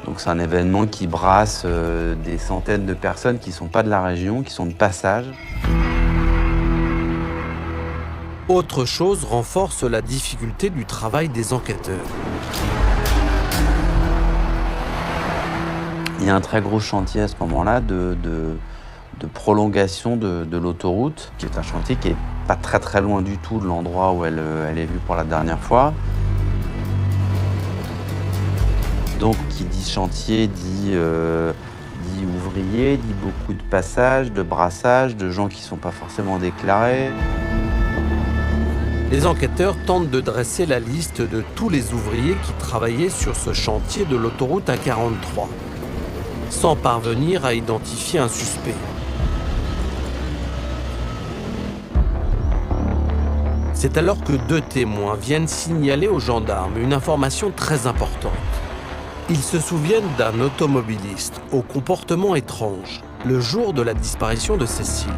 Donc c'est un événement qui brasse des centaines de personnes qui ne sont pas de la région, qui sont de passage. Autre chose renforce la difficulté du travail des enquêteurs. Il y a un très gros chantier à ce moment-là de prolongation de l'autoroute, qui est un chantier qui n'est pas très loin du tout de l'endroit où elle est vue pour la dernière fois. Donc qui dit chantier dit ouvrier, dit beaucoup de passages, de brassages, de gens qui ne sont pas forcément déclarés. Les enquêteurs tentent de dresser la liste de tous les ouvriers qui travaillaient sur ce chantier de l'autoroute A43, sans parvenir à identifier un suspect. C'est alors que 2 témoins viennent signaler aux gendarmes une information très importante. Ils se souviennent d'un automobiliste au comportement étrange le jour de la disparition de Cécile.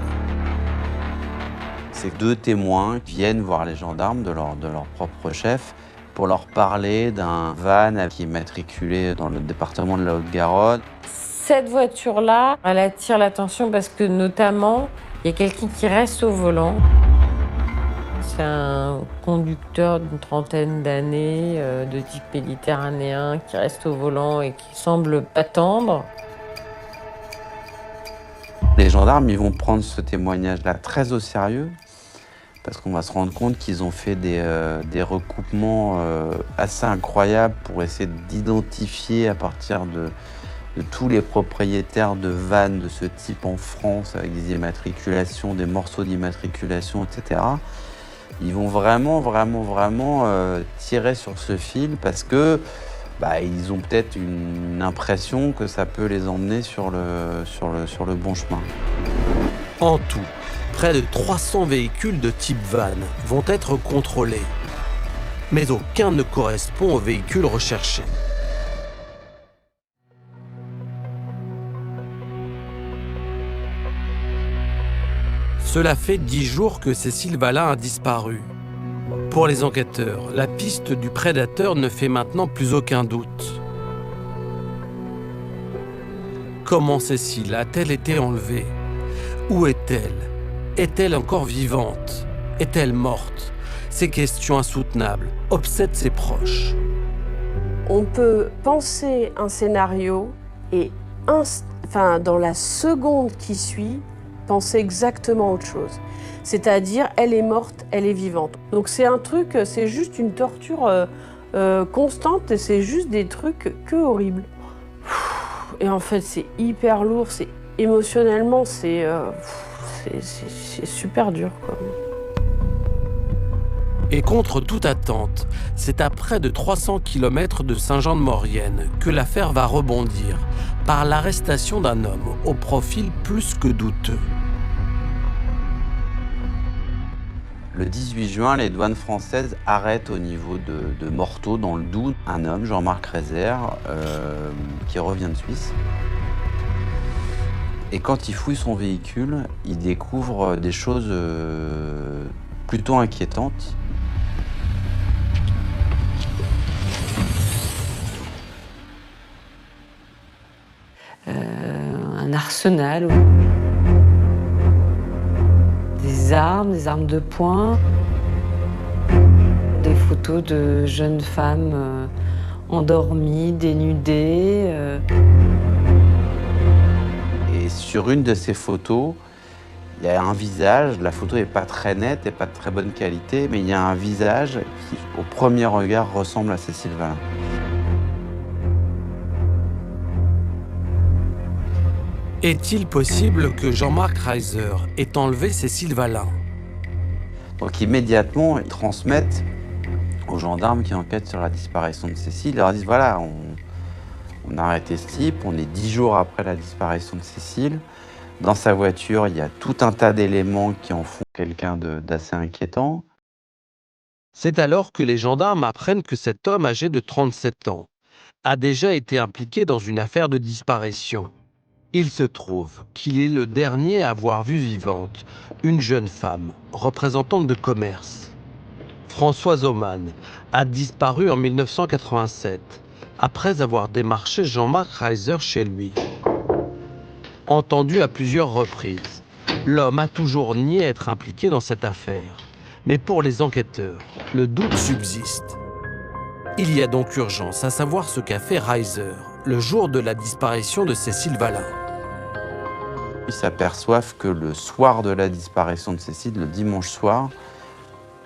Ces 2 témoins viennent voir les gendarmes de leur propre chef pour leur parler d'un van qui est matriculé dans le département de la Haute-Garonne. Cette voiture-là, elle attire l'attention parce que notamment, il y a quelqu'un qui reste au volant. C'est un conducteur d'une trentaine d'années, de type méditerranéen, qui reste au volant et qui semble pas tendre. Les gendarmes, ils vont prendre ce témoignage-là très au sérieux, parce qu'on va se rendre compte qu'ils ont fait des recoupements assez incroyables pour essayer d'identifier à partir de tous les propriétaires de vannes de ce type en France, avec des immatriculations, des morceaux d'immatriculation, etc. Ils vont vraiment tirer sur ce fil parce que ils ont peut-être une impression que ça peut les emmener sur le bon chemin. En tout, Près de 300 véhicules de type van vont être contrôlés, mais aucun ne correspond au véhicule recherché. Cela fait 10 jours que Cécile Valin a disparu. Pour les enquêteurs, la piste du prédateur ne fait maintenant plus aucun doute. Comment Cécile a-t-elle été enlevée? Où est-elle? Est-elle encore vivante? Est-elle morte? Ces questions insoutenables obsèdent ses proches. On peut penser un scénario et dans la seconde qui suit, penser exactement autre chose. C'est-à-dire, elle est morte, elle est vivante. Donc c'est un truc, c'est juste une torture constante et c'est juste des trucs que horribles. Et en fait, c'est hyper lourd, c'est émotionnellement, c'est super dur, quoi. Et contre toute attente, c'est à près de 300 km de Saint-Jean-de-Maurienne que l'affaire va rebondir par l'arrestation d'un homme au profil plus que douteux. Le 18 juin, les douanes françaises arrêtent au niveau de Morteau, dans le Doubs, un homme, Jean-Marc Reiser, qui revient de Suisse. Et quand il fouille son véhicule, il découvre des choses plutôt inquiétantes. Un arsenal, des armes de poing, des photos de jeunes femmes endormies, dénudées. Et sur une de ces photos, il y a un visage. La photo n'est pas très nette et pas de très bonne qualité, mais il y a un visage qui, au premier regard, ressemble à Cécile Valin. Est-il possible que Jean-Marc Reiser ait enlevé Cécile Valin? Donc immédiatement, ils transmettent aux gendarmes qui enquêtent sur la disparition de Cécile. Ils leur disent, voilà, on a arrêté ce type, on est 10 jours après la disparition de Cécile. Dans sa voiture, il y a tout un tas d'éléments qui en font quelqu'un d'assez inquiétant. C'est alors que les gendarmes apprennent que cet homme âgé de 37 ans a déjà été impliqué dans une affaire de disparition. Il se trouve qu'il est le dernier à avoir vu vivante une jeune femme, représentante de commerce. Françoise Aumann a disparu en 1987, après avoir démarché Jean-Marc Reiser chez lui. Entendu à plusieurs reprises, l'homme a toujours nié être impliqué dans cette affaire. Mais pour les enquêteurs, le doute subsiste. Il y a donc urgence à savoir ce qu'a fait Reiser le jour de la disparition de Cécile Valin. Ils s'aperçoivent que le soir de la disparition de Cécile, le dimanche soir,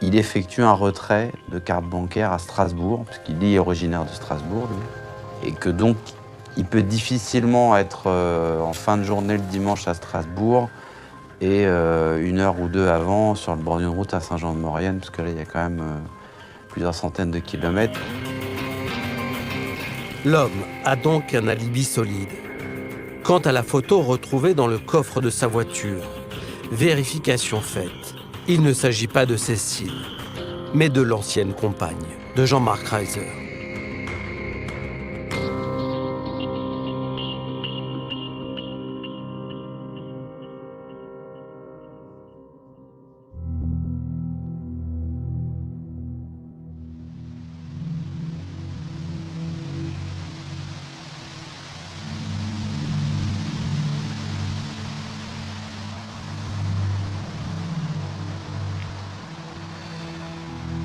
il effectue un retrait de carte bancaire à Strasbourg, puisqu'il est originaire de Strasbourg, lui, et que donc il peut difficilement être en fin de journée le dimanche à Strasbourg et une heure ou deux avant sur le bord d'une route à Saint-Jean-de-Maurienne, parce que là, il y a quand même plusieurs centaines de kilomètres. L'homme a donc un alibi solide. Quant à la photo retrouvée dans le coffre de sa voiture, vérification faite, il ne s'agit pas de Cécile, mais de l'ancienne compagne de Jean-Marc Reiser.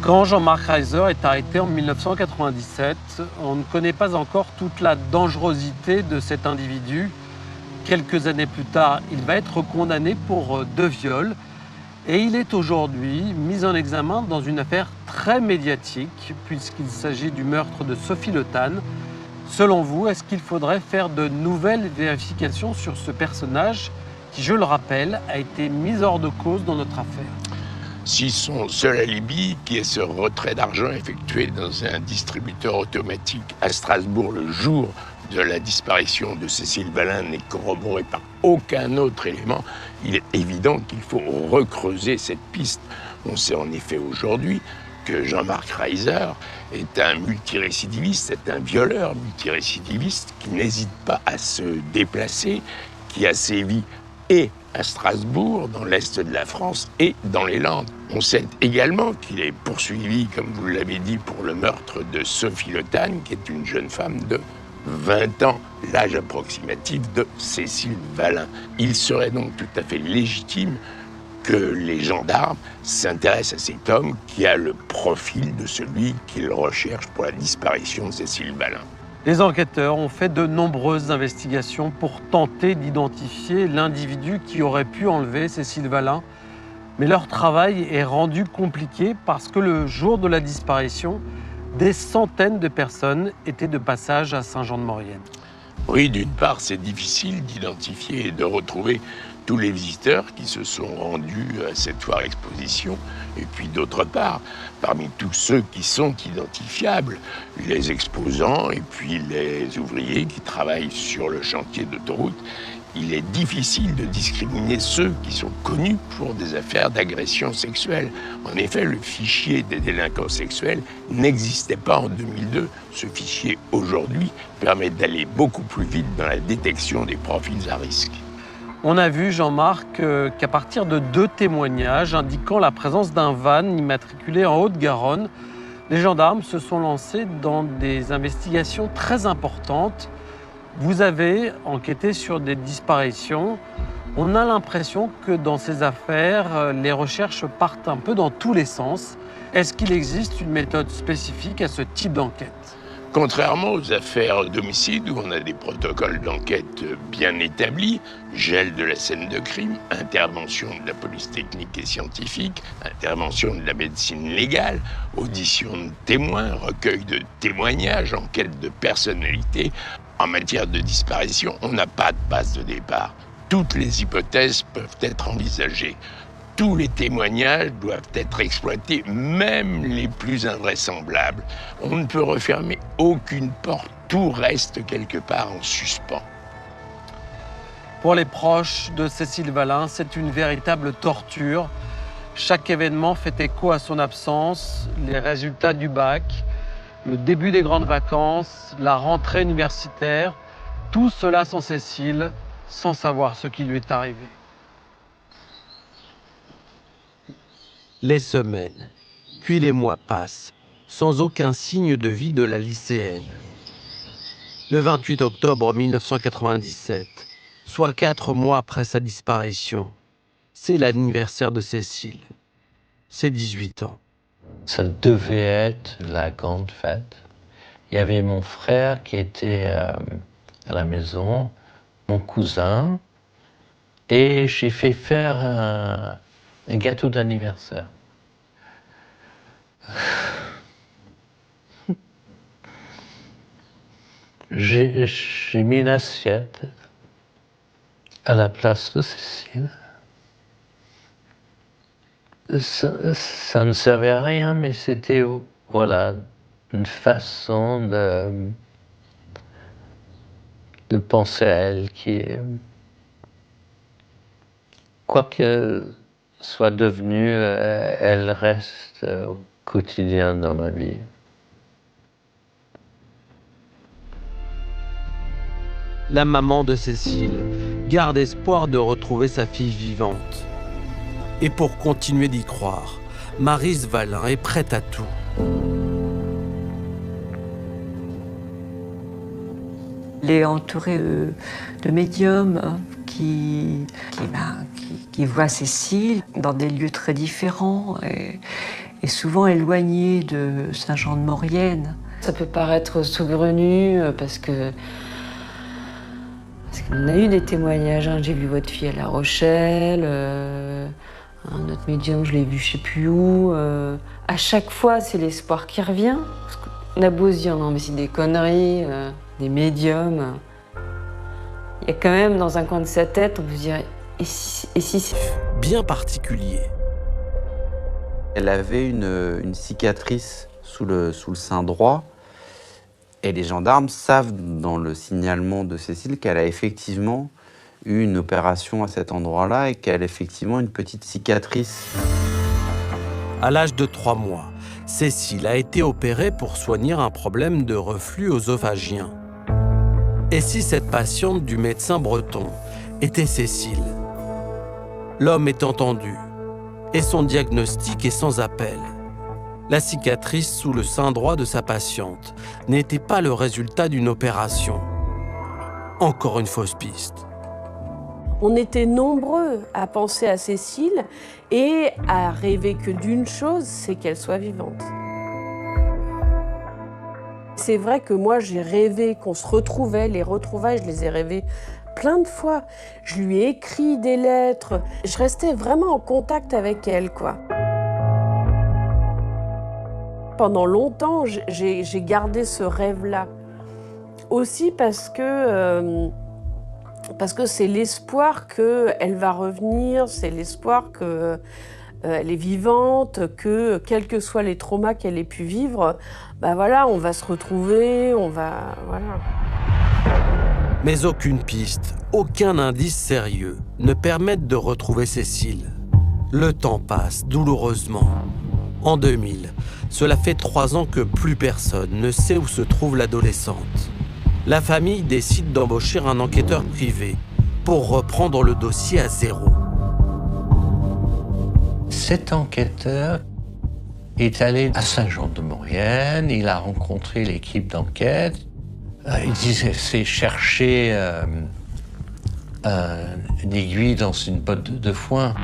Quand Jean-Marc Reiser est arrêté en 1997, on ne connaît pas encore toute la dangerosité de cet individu. Quelques années plus tard, il va être condamné pour 2 viols et il est aujourd'hui mis en examen dans une affaire très médiatique puisqu'il s'agit du meurtre de Sophie Le Tan. Selon vous, est-ce qu'il faudrait faire de nouvelles vérifications sur ce personnage qui, je le rappelle, a été mis hors de cause dans notre affaire? Si son seul alibi, qui est ce retrait d'argent effectué dans un distributeur automatique à Strasbourg le jour de la disparition de Cécile Valin n'est corroboré par aucun autre élément, il est évident qu'il faut recreuser cette piste. On sait en effet aujourd'hui que Jean-Marc Reiser est un multirécidiviste, est un violeur multirécidiviste qui n'hésite pas à se déplacer, qui a sévi et à Strasbourg, dans l'est de la France, et dans les Landes. On sait également qu'il est poursuivi, comme vous l'avez dit, pour le meurtre de Sophie Le Tann, qui est une jeune femme de 20 ans, l'âge approximatif de Cécile Valin. Il serait donc tout à fait légitime que les gendarmes s'intéressent à cet homme qui a le profil de celui qu'ils recherchent pour la disparition de Cécile Valin. Les enquêteurs ont fait de nombreuses investigations pour tenter d'identifier l'individu qui aurait pu enlever Cécile Valin. Mais leur travail est rendu compliqué parce que le jour de la disparition, des centaines de personnes étaient de passage à Saint-Jean-de-Maurienne. Oui, d'une part, c'est difficile d'identifier et de retrouver tous les visiteurs qui se sont rendus à cette foire exposition. Et puis d'autre part, parmi tous ceux qui sont identifiables, les exposants et puis les ouvriers qui travaillent sur le chantier d'autoroute, il est difficile de discriminer ceux qui sont connus pour des affaires d'agression sexuelle. En effet, le fichier des délinquants sexuels n'existait pas en 2002. Ce fichier, aujourd'hui, permet d'aller beaucoup plus vite dans la détection des profils à risque. On a vu, Jean-Marc, qu'à partir de 2 témoignages indiquant la présence d'un van immatriculé en Haute-Garonne, les gendarmes se sont lancés dans des investigations très importantes. Vous avez enquêté sur des disparitions. On a l'impression que dans ces affaires, les recherches partent un peu dans tous les sens. Est-ce qu'il existe une méthode spécifique à ce type d'enquête ? Contrairement aux affaires d'homicide où on a des protocoles d'enquête bien établis, gel de la scène de crime, intervention de la police technique et scientifique, intervention de la médecine légale, audition de témoins, recueil de témoignages, enquête de personnalité, en matière de disparition, on n'a pas de base de départ. Toutes les hypothèses peuvent être envisagées. Tous les témoignages doivent être exploités, même les plus invraisemblables. On ne peut refermer aucune porte, tout reste quelque part en suspens. Pour les proches de Cécile Valin, c'est une véritable torture. Chaque événement fait écho à son absence, les résultats du bac, le début des grandes vacances, la rentrée universitaire, tout cela sans Cécile, sans savoir ce qui lui est arrivé. Les semaines, puis les mois passent, sans aucun signe de vie de la lycéenne. Le 28 octobre 1997, soit 4 mois après sa disparition, c'est l'anniversaire de Cécile. C'est 18 ans. Ça devait être la grande fête. Il y avait mon frère qui était à la maison, mon cousin, et j'ai fait faire un gâteau d'anniversaire. J'ai mis une assiette à la place de Cécile. Ça ne servait à rien, mais c'était voilà, une façon de penser à elle qui, quoi qu'elle soit devenue, elle reste au quotidien dans ma vie. La maman de Cécile garde espoir de retrouver sa fille vivante. Et pour continuer d'y croire, Maryse Valin est prête à tout. Elle est entourée de médiums qui voient Cécile dans des lieux très différents et souvent éloignés de Saint-Jean-de-Maurienne. Ça peut paraître saugrenu parce qu'on a eu des témoignages. Hein. J'ai vu votre fille à La Rochelle, un autre médium, je l'ai vu je sais plus où. À chaque fois, c'est l'espoir qui revient. Parce qu'on a beau se dire non mais c'est des conneries, des médiums. Il y a quand même dans un coin de sa tête, on peut se dire et si c'est bien particulier. Elle avait une cicatrice sous le sein droit Et les gendarmes savent, dans le signalement de Cécile, qu'elle a effectivement eu une opération à cet endroit-là et qu'elle a effectivement une petite cicatrice. À l'âge de 3 mois, Cécile a été opérée pour soigner un problème de reflux œsophagien. Et si cette patiente du médecin breton était Cécile? L'homme est entendu et son diagnostic est sans appel. La cicatrice sous le sein droit de sa patiente n'était pas le résultat d'une opération. Encore une fausse piste. On était nombreux à penser à Cécile et à rêver que d'une chose, c'est qu'elle soit vivante. C'est vrai que moi, j'ai rêvé qu'on se retrouvait, les retrouvailles, je les ai rêvées plein de fois. Je lui ai écrit des lettres, je restais vraiment en contact avec elle, quoi. Pendant longtemps, j'ai gardé ce rêve-là. Aussi parce que c'est l'espoir qu'elle va revenir, c'est l'espoir qu'elle est vivante, que quels que soient les traumas qu'elle ait pu vivre, bah voilà, on va se retrouver, voilà. Mais aucune piste, aucun indice sérieux ne permettent de retrouver Cécile. Le temps passe douloureusement. En 2000, cela fait 3 ans que plus personne ne sait où se trouve l'adolescente. La famille décide d'embaucher un enquêteur privé pour reprendre le dossier à zéro. Cet enquêteur est allé à Saint-Jean-de-Maurienne, il a rencontré l'équipe d'enquête. Il disait c'est chercher une aiguille dans une botte de foin.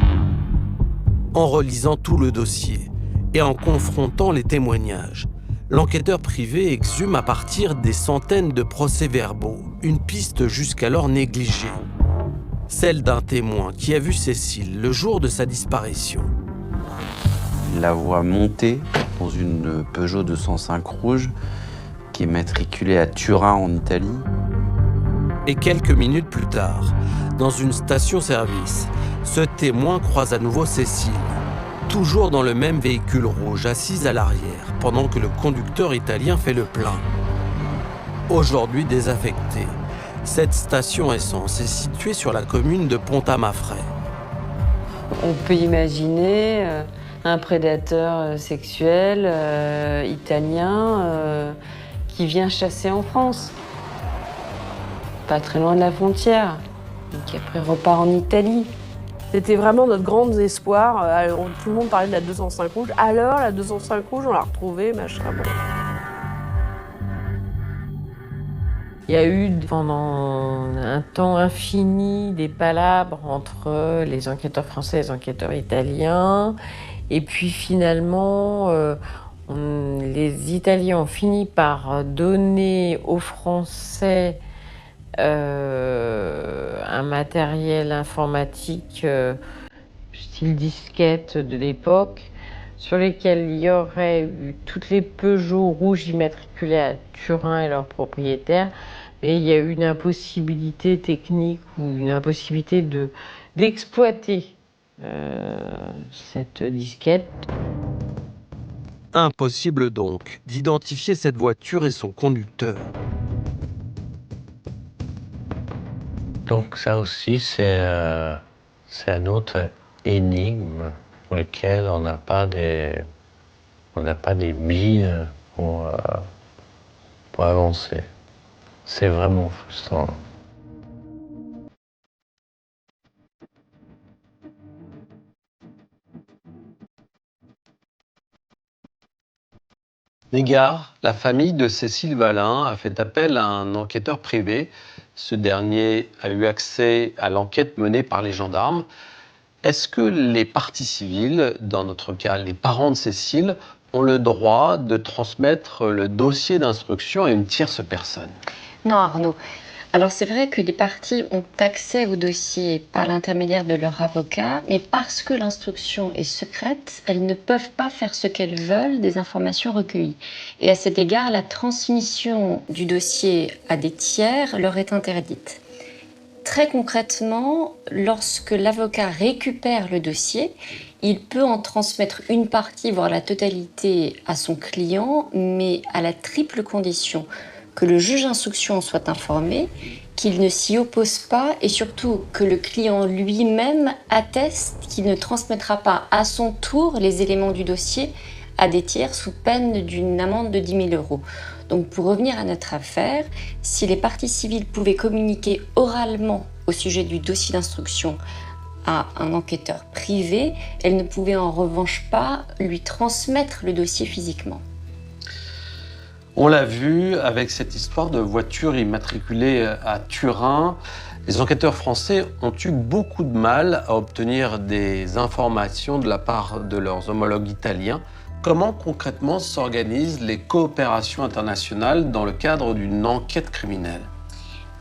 En relisant tout le dossier et en confrontant les témoignages, l'enquêteur privé exhume à partir des centaines de procès-verbaux une piste jusqu'alors négligée. Celle d'un témoin qui a vu Cécile le jour de sa disparition. Il la voit monter dans une Peugeot 205 rouge qui est matriculée à Turin en Italie. Et quelques minutes plus tard, dans une station-service, ce témoin croise à nouveau Cécile, toujours dans le même véhicule rouge, assise à l'arrière, pendant que le conducteur italien fait le plein. Aujourd'hui désaffectée, cette station essence est située sur la commune de Pont-à-Mafray. On peut imaginer un prédateur sexuel italien qui vient chasser en France, pas très loin de la frontière, et qui après repart en Italie. C'était vraiment notre grand espoir. Tout le monde parlait de la 205 rouge. Alors, la 205 rouge, on l'a retrouvée, machin. Bon. Il y a eu pendant un temps infini des palabres entre les enquêteurs français et les enquêteurs italiens. Et puis finalement, les Italiens ont fini par donner aux Français un matériel informatique style disquette de l'époque, sur lesquels il y aurait eu toutes les Peugeot rouges immatriculées à Turin et leurs propriétaires, mais il y a eu une impossibilité technique ou une impossibilité d'exploiter cette disquette. Impossible donc d'identifier cette voiture et son conducteur. Donc ça aussi, c'est un autre énigme pour lequel on n'a pas des billes pour avancer. C'est vraiment frustrant. Négard, la famille de Cécile Valin a fait appel à un enquêteur privé. Ce dernier a eu accès à l'enquête menée par les gendarmes. Est-ce que les parties civiles, dans notre cas les parents de Cécile, ont le droit de transmettre le dossier d'instruction à une tierce personne? Non, Arnaud. Alors c'est vrai que les parties ont accès au dossier par l'intermédiaire de leur avocat, mais parce que l'instruction est secrète, elles ne peuvent pas faire ce qu'elles veulent des informations recueillies. Et à cet égard, la transmission du dossier à des tiers leur est interdite. Très concrètement, lorsque l'avocat récupère le dossier, il peut en transmettre une partie, voire la totalité, à son client, mais à la triple condition que le juge d'instruction soit informé, qu'il ne s'y oppose pas et surtout que le client lui-même atteste qu'il ne transmettra pas à son tour les éléments du dossier à des tiers sous peine d'une amende de 10 000 €. Donc pour revenir à notre affaire, si les parties civiles pouvaient communiquer oralement au sujet du dossier d'instruction à un enquêteur privé, elles ne pouvaient en revanche pas lui transmettre le dossier physiquement. On l'a vu avec cette histoire de voiture immatriculée à Turin. Les enquêteurs français ont eu beaucoup de mal à obtenir des informations de la part de leurs homologues italiens. Comment concrètement s'organisent les coopérations internationales dans le cadre d'une enquête criminelle ?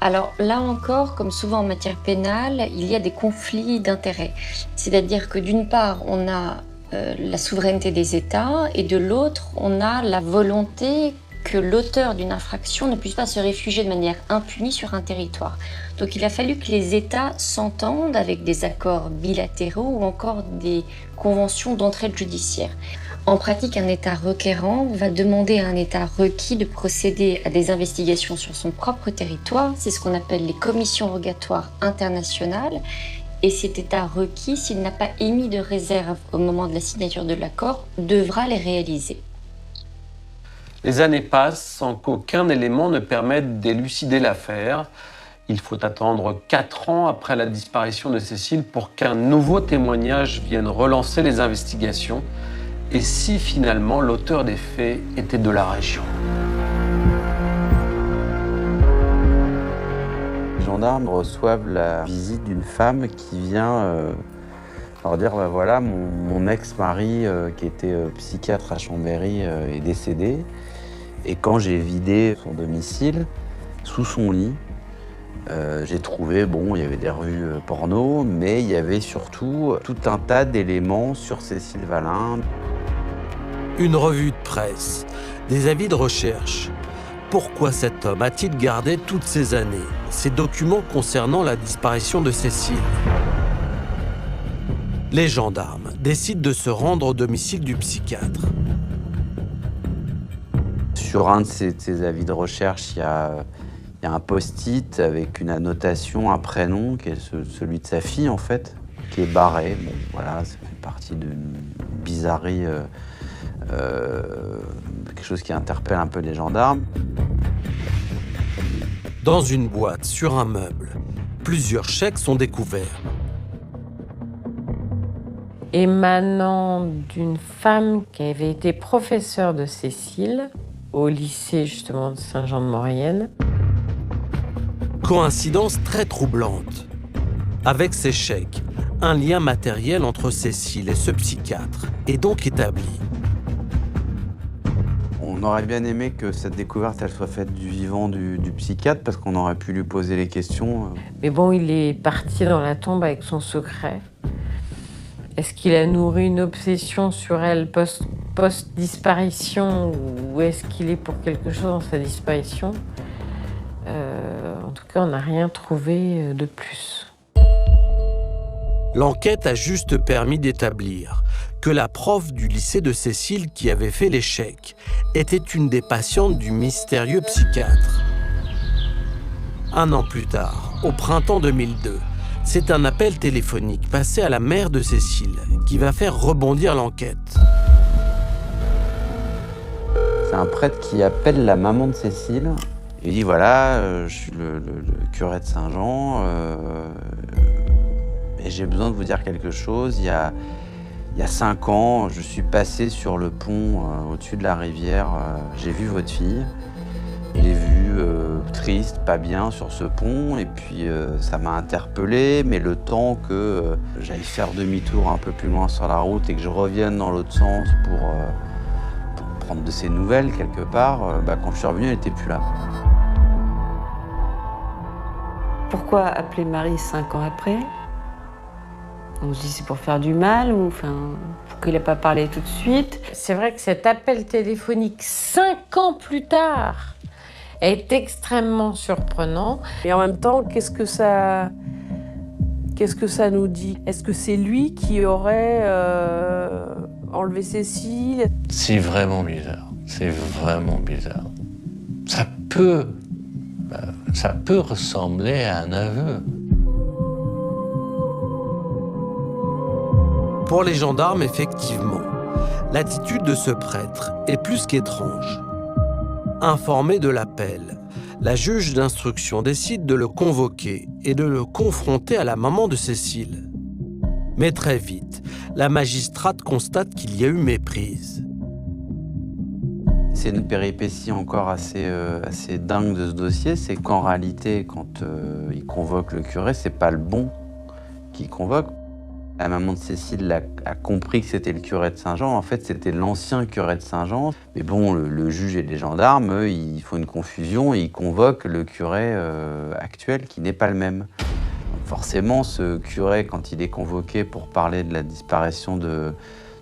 Alors là encore, comme souvent en matière pénale, il y a des conflits d'intérêts. C'est-à-dire que d'une part, on a la souveraineté des États et de l'autre, on a la volonté que l'auteur d'une infraction ne puisse pas se réfugier de manière impunie sur un territoire. Donc il a fallu que les États s'entendent avec des accords bilatéraux ou encore des conventions d'entraide judiciaire. En pratique, un État requérant va demander à un État requis de procéder à des investigations sur son propre territoire. C'est ce qu'on appelle les commissions rogatoires internationales. Et cet État requis, s'il n'a pas émis de réserve au moment de la signature de l'accord, devra les réaliser. Les années passent sans qu'aucun élément ne permette d'élucider l'affaire. Il faut attendre 4 ans après la disparition de Cécile pour qu'un nouveau témoignage vienne relancer les investigations. Et si finalement l'auteur des faits était de la région ? Les gendarmes reçoivent la visite d'une femme qui vient leur dire bah voilà, mon ex-mari qui était psychiatre à Chambéry est décédé. Et quand j'ai vidé son domicile, sous son lit, j'ai trouvé, bon, il y avait des revues porno, mais il y avait surtout tout un tas d'éléments sur Cécile Valin. Une revue de presse, des avis de recherche. Pourquoi cet homme a-t-il gardé toutes ces années ces documents concernant la disparition de Cécile ? Les gendarmes décident de se rendre au domicile du psychiatre. Sur un de ces avis de recherche, il y a un post-it avec une annotation, un prénom, qui est celui de sa fille, en fait, qui est barré. Bon, voilà, ça fait partie d'une bizarrerie, quelque chose qui interpelle un peu les gendarmes. Dans une boîte, sur un meuble, plusieurs chèques sont découverts. Émanant d'une femme qui avait été professeure de Cécile, au lycée justement de Saint-Jean-de-Maurienne. Coïncidence très troublante. Avec ces chèques, un lien matériel entre Cécile et ce psychiatre est donc établi. On aurait bien aimé que cette découverte elle soit faite du vivant du psychiatre parce qu'on aurait pu lui poser les questions. Mais bon, il est parti dans la tombe avec son secret. Est-ce qu'il a nourri une obsession sur elle post-disparition ou est-ce qu'il est pour quelque chose dans sa disparition ? En tout cas, on n'a rien trouvé de plus. L'enquête a juste permis d'établir que la prof du lycée de Cécile qui avait fait les chèques était une des patientes du mystérieux psychiatre. 1 an plus tard, au printemps 2002, c'est un appel téléphonique passé à la mère de Cécile qui va faire rebondir l'enquête. C'est un prêtre qui appelle la maman de Cécile. Il dit voilà, je suis le curé de Saint-Jean et j'ai besoin de vous dire quelque chose. Il y a 5 ans, je suis passé sur le pont au-dessus de la rivière. J'ai vu votre fille. Je l'ai vue triste, pas bien sur ce pont. Et puis ça m'a interpellé. Mais le temps que j'aille faire demi-tour un peu plus loin sur la route et que je revienne dans l'autre sens pour prendre de ses nouvelles quelque part, quand je suis revenu, elle n'était plus là. Pourquoi appeler Marie 5 ans après ? On se dit c'est pour faire du mal ou pour qu'il n'ait pas parlé tout de suite. C'est vrai que cet appel téléphonique 5 ans plus tard est extrêmement surprenant. Et en même temps, qu'est-ce que ça nous dit ? Est-ce que c'est lui qui aurait enlevé Cécile ? C'est vraiment bizarre. C'est vraiment bizarre. ça peut ressembler à un aveu. Pour les gendarmes, effectivement, l'attitude de ce prêtre est plus qu'étrange. Informée de l'appel, la juge d'instruction décide de le convoquer et de le confronter à la maman de Cécile. Mais très vite, la magistrate constate qu'il y a eu méprise. C'est une péripétie encore assez dingue de ce dossier, c'est qu'en réalité, quand il convoque le curé, c'est pas le bon qui convoque. La maman de Cécile a compris que c'était le curé de Saint-Jean. En fait, c'était l'ancien curé de Saint-Jean. Mais bon, le juge et les gendarmes, eux, ils font une confusion et ils convoquent le curé actuel qui n'est pas le même. Donc forcément, ce curé, quand il est convoqué pour parler de la disparition de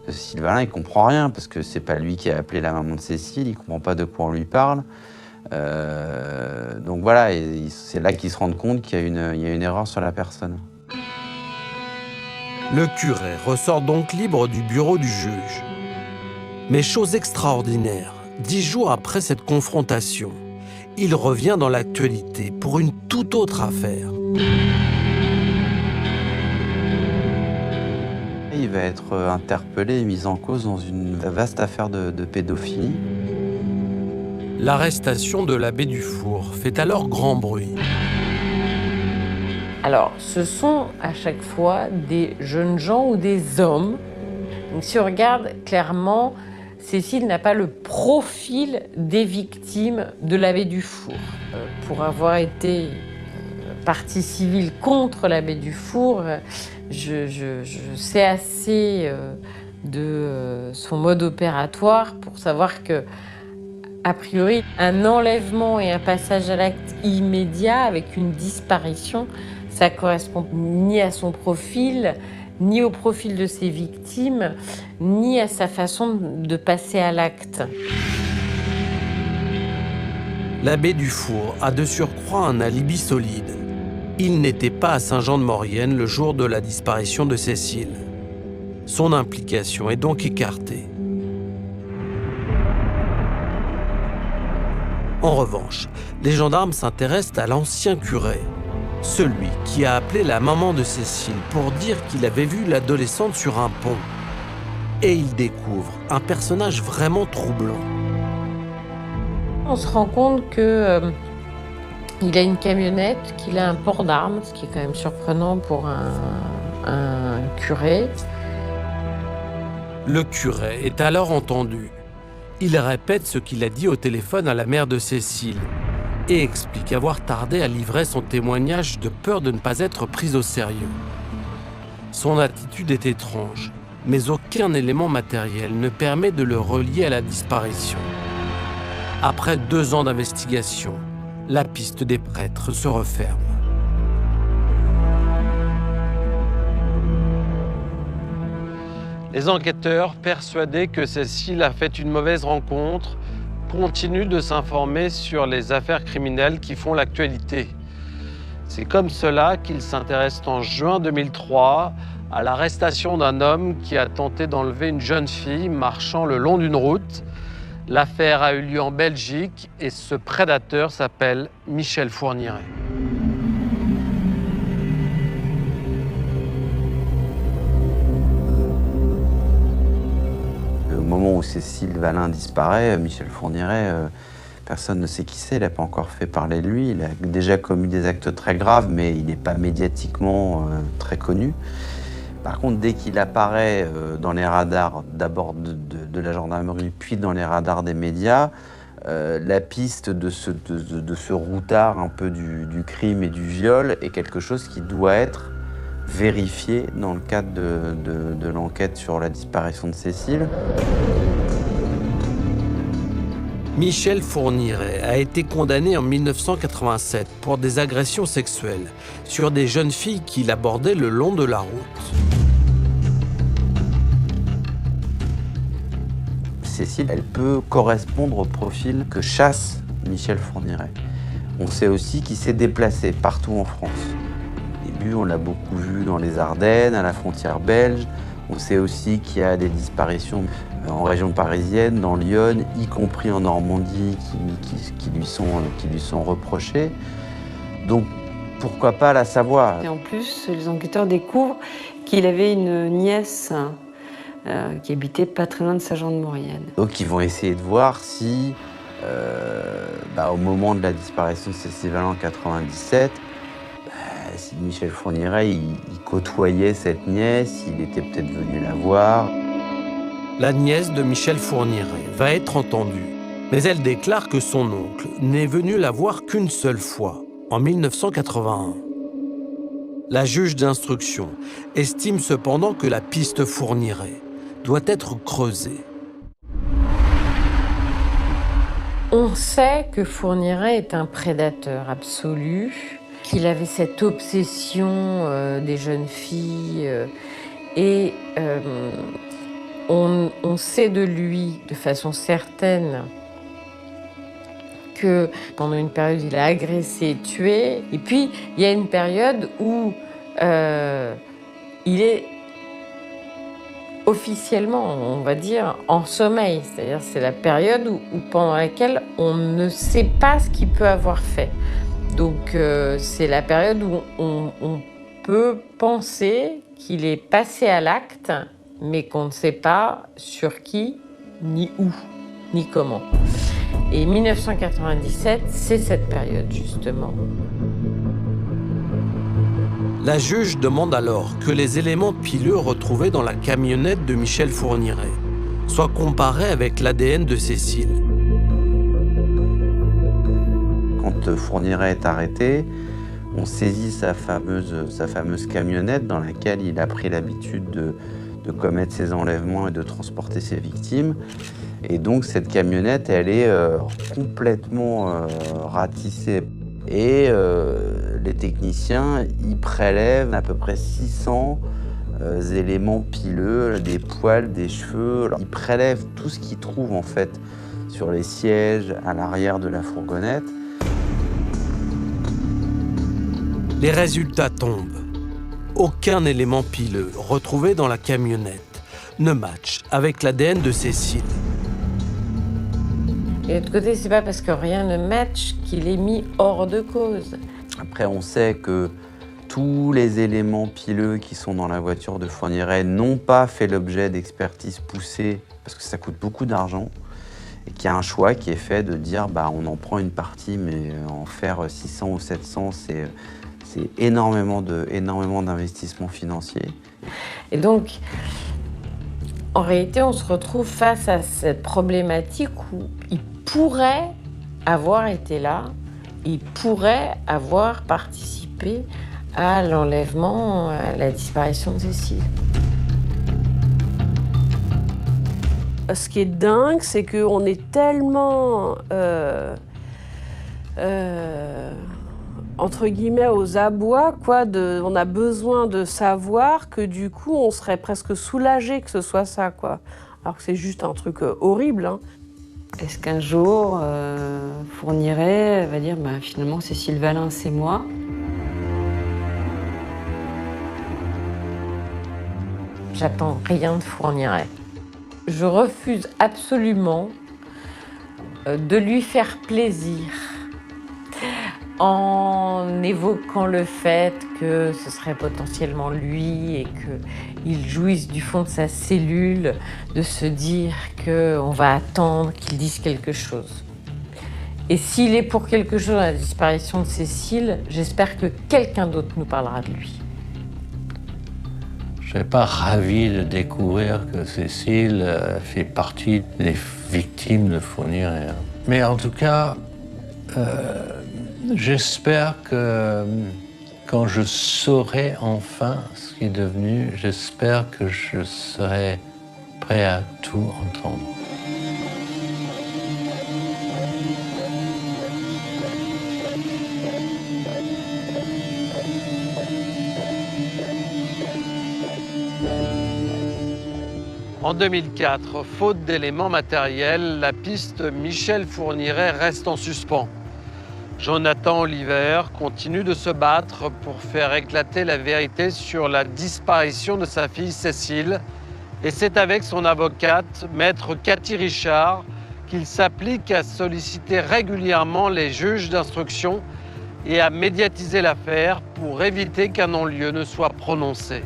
Cécile Valin, il comprend rien parce que c'est pas lui qui a appelé la maman de Cécile, il comprend pas de quoi on lui parle. Donc voilà, et c'est là qu'ils se rendent compte qu'il y a une erreur sur la personne. Le curé ressort donc libre du bureau du juge. Mais chose extraordinaire, 10 jours après cette confrontation, il revient dans l'actualité pour une toute autre affaire. Il va être interpellé et mis en cause dans une vaste affaire de pédophilie. L'arrestation de l'abbé Dufour fait alors grand bruit. Alors, ce sont à chaque fois des jeunes gens ou des hommes. Donc, si on regarde clairement, Cécile n'a pas le profil des victimes de l'abbé Dufour. Pour avoir été partie civile contre l'abbé Dufour, je sais assez de son mode opératoire pour savoir que, a priori, un enlèvement et un passage à l'acte immédiat avec une disparition, ça correspond ni à son profil, ni au profil de ses victimes, ni à sa façon de passer à l'acte. L'abbé Dufour a de surcroît un alibi solide. Il n'était pas à Saint-Jean-de-Maurienne le jour de la disparition de Cécile. Son implication est donc écartée. En revanche, les gendarmes s'intéressent à l'ancien curé, celui qui a appelé la maman de Cécile pour dire qu'il avait vu l'adolescente sur un pont. Et il découvre un personnage vraiment troublant. On se rend compte qu'il a une camionnette, qu'il a un port d'armes, ce qui est quand même surprenant pour un curé. Le curé est alors entendu. Il répète ce qu'il a dit au téléphone à la mère de Cécile et explique avoir tardé à livrer son témoignage de peur de ne pas être pris au sérieux. Son attitude est étrange, mais aucun élément matériel ne permet de le relier à la disparition. Après 2 ans d'investigation, la piste des prêtres se referme. Les enquêteurs, persuadés que Cécile a fait une mauvaise rencontre, continuent de s'informer sur les affaires criminelles qui font l'actualité. C'est comme cela qu'ils s'intéressent en juin 2003 à l'arrestation d'un homme qui a tenté d'enlever une jeune fille marchant le long d'une route. L'affaire a eu lieu en Belgique et ce prédateur s'appelle Michel Fourniret. Au moment où Cécile Valin disparaît, Michel Fourniret, personne ne sait qui c'est, il n'a pas encore fait parler de lui. Il a déjà commis des actes très graves, mais il n'est pas médiatiquement très connu. Par contre, dès qu'il apparaît dans les radars, d'abord de la gendarmerie, puis dans les radars des médias, la piste de ce routard un peu du crime et du viol est quelque chose qui doit être vérifié dans le cadre de l'enquête sur la disparition de Cécile. Michel Fourniret a été condamné en 1987 pour des agressions sexuelles sur des jeunes filles qu'il abordait le long de la route. Cécile, elle peut correspondre au profil que chasse Michel Fourniret. On sait aussi qu'il s'est déplacé partout en France. Au début, on l'a beaucoup vu dans les Ardennes, à la frontière belge. On sait aussi qu'il y a des disparitions en région parisienne, dans Lyon, y compris en Normandie, qui lui sont reprochées. Donc, pourquoi pas la savoir? Et en plus, les enquêteurs découvrent qu'il avait une nièce qui habitait pas très loin de Saint-Jean-de-Maurienne. Donc, ils vont essayer de voir si, au moment de la disparition de Cécile Valin en 97, si Michel Fourniret, il côtoyait cette nièce, il était peut-être venu la voir. La nièce de Michel Fourniret va être entendue, mais elle déclare que son oncle n'est venu la voir qu'une seule fois, en 1981. La juge d'instruction estime cependant que la piste Fourniret doit être creusée. On sait que Fourniret est un prédateur absolu, qu'il avait cette obsession des jeunes filles et on sait de lui de façon certaine que pendant une période il a agressé et tué, et puis il y a une période où il est officiellement, on va dire, en sommeil, c'est-à-dire c'est la période où pendant laquelle on ne sait pas ce qu'il peut avoir fait. Donc c'est la période où on peut penser qu'il est passé à l'acte, mais qu'on ne sait pas sur qui, ni où, ni comment. Et 1997, c'est cette période, justement. La juge demande alors que les éléments pileux retrouvés dans la camionnette de Michel Fourniret soient comparés avec l'ADN de Cécile. Quand Fourniret est arrêté, on saisit sa fameuse camionnette dans laquelle il a pris l'habitude de commettre ses enlèvements et de transporter ses victimes. Et donc cette camionnette, elle est complètement ratissée. Et les techniciens, ils prélèvent à peu près 600 éléments pileux, des poils, des cheveux. Alors, ils prélèvent tout ce qu'ils trouvent en fait sur les sièges, à l'arrière de la fourgonnette. Les résultats tombent. Aucun élément pileux retrouvé dans la camionnette ne matche avec l'ADN de Cécile. Et de l'autre côté, c'est pas parce que rien ne match qu'il est mis hors de cause. Après, on sait que tous les éléments pileux qui sont dans la voiture de Fourniret n'ont pas fait l'objet d'expertises poussées parce que ça coûte beaucoup d'argent et qu'il y a un choix qui est fait de dire on en prend une partie, mais en faire 600 ou 700, c'est énormément d'investissements financiers. Et donc, en réalité, on se retrouve face à cette problématique où il pourrait avoir été là, il pourrait avoir participé à l'enlèvement, à la disparition de Cécile. Ce qui est dingue, c'est qu'on est tellement, entre guillemets, aux abois, on a besoin de savoir que du coup, on serait presque soulagé que ce soit ça, quoi. Alors que c'est juste un truc horrible, hein. Est-ce qu'un jour, Fourniret va dire finalement Cécile Valin, c'est moi? J'attends rien de Fourniret. Je refuse absolument de lui faire plaisir en évoquant le fait que ce serait potentiellement lui et qu'il jouisse du fond de sa cellule de se dire qu'on va attendre qu'il dise quelque chose. Et s'il est pour quelque chose dans la disparition de Cécile, j'espère que quelqu'un d'autre nous parlera de lui. Je ne serais pas ravi de découvrir que Cécile fait partie des victimes de Fourniret. Mais en tout cas, j'espère que quand je saurai enfin ce qui est devenu, j'espère que je serai prêt à tout entendre. En 2004, faute d'éléments matériels, la piste Michel Fourniret reste en suspens. Jonathan Oliver continue de se battre pour faire éclater la vérité sur la disparition de sa fille Cécile. Et c'est avec son avocate, maître Cathy Richard, qu'il s'applique à solliciter régulièrement les juges d'instruction et à médiatiser l'affaire pour éviter qu'un non-lieu ne soit prononcé.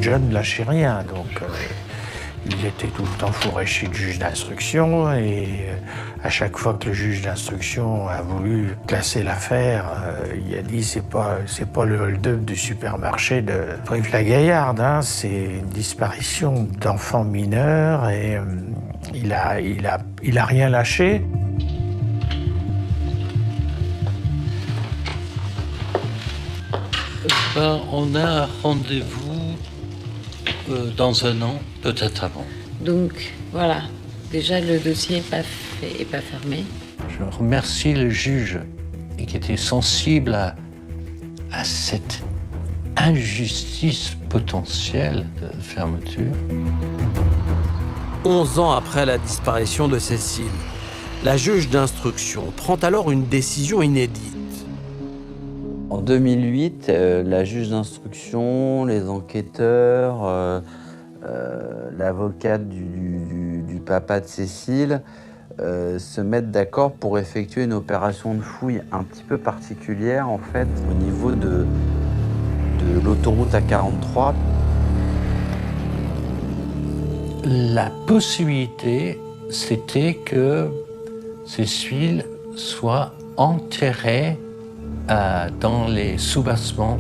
John ne lâchait rien, donc il était tout le temps fourré chez le juge d'instruction et à chaque fois que le juge d'instruction a voulu classer l'affaire, il a dit c'est pas le hold-up du supermarché de Brive-la-Gaillarde, hein, c'est une disparition d'enfants mineurs et il a rien lâché. Ben, on a un rendez-vous dans un an, peut-être avant. Donc voilà, déjà le dossier n'est pas fermé. Je remercie le juge qui était sensible à cette injustice potentielle de fermeture. 11 ans après la disparition de Cécile, la juge d'instruction prend alors une décision inédite. En 2008, la juge d'instruction, les enquêteurs, l'avocate du papa de Cécile se mettent d'accord pour effectuer une opération de fouille un petit peu particulière en fait au niveau de l'autoroute A43. La possibilité, c'était que Cécile soit enterrée dans les soubassements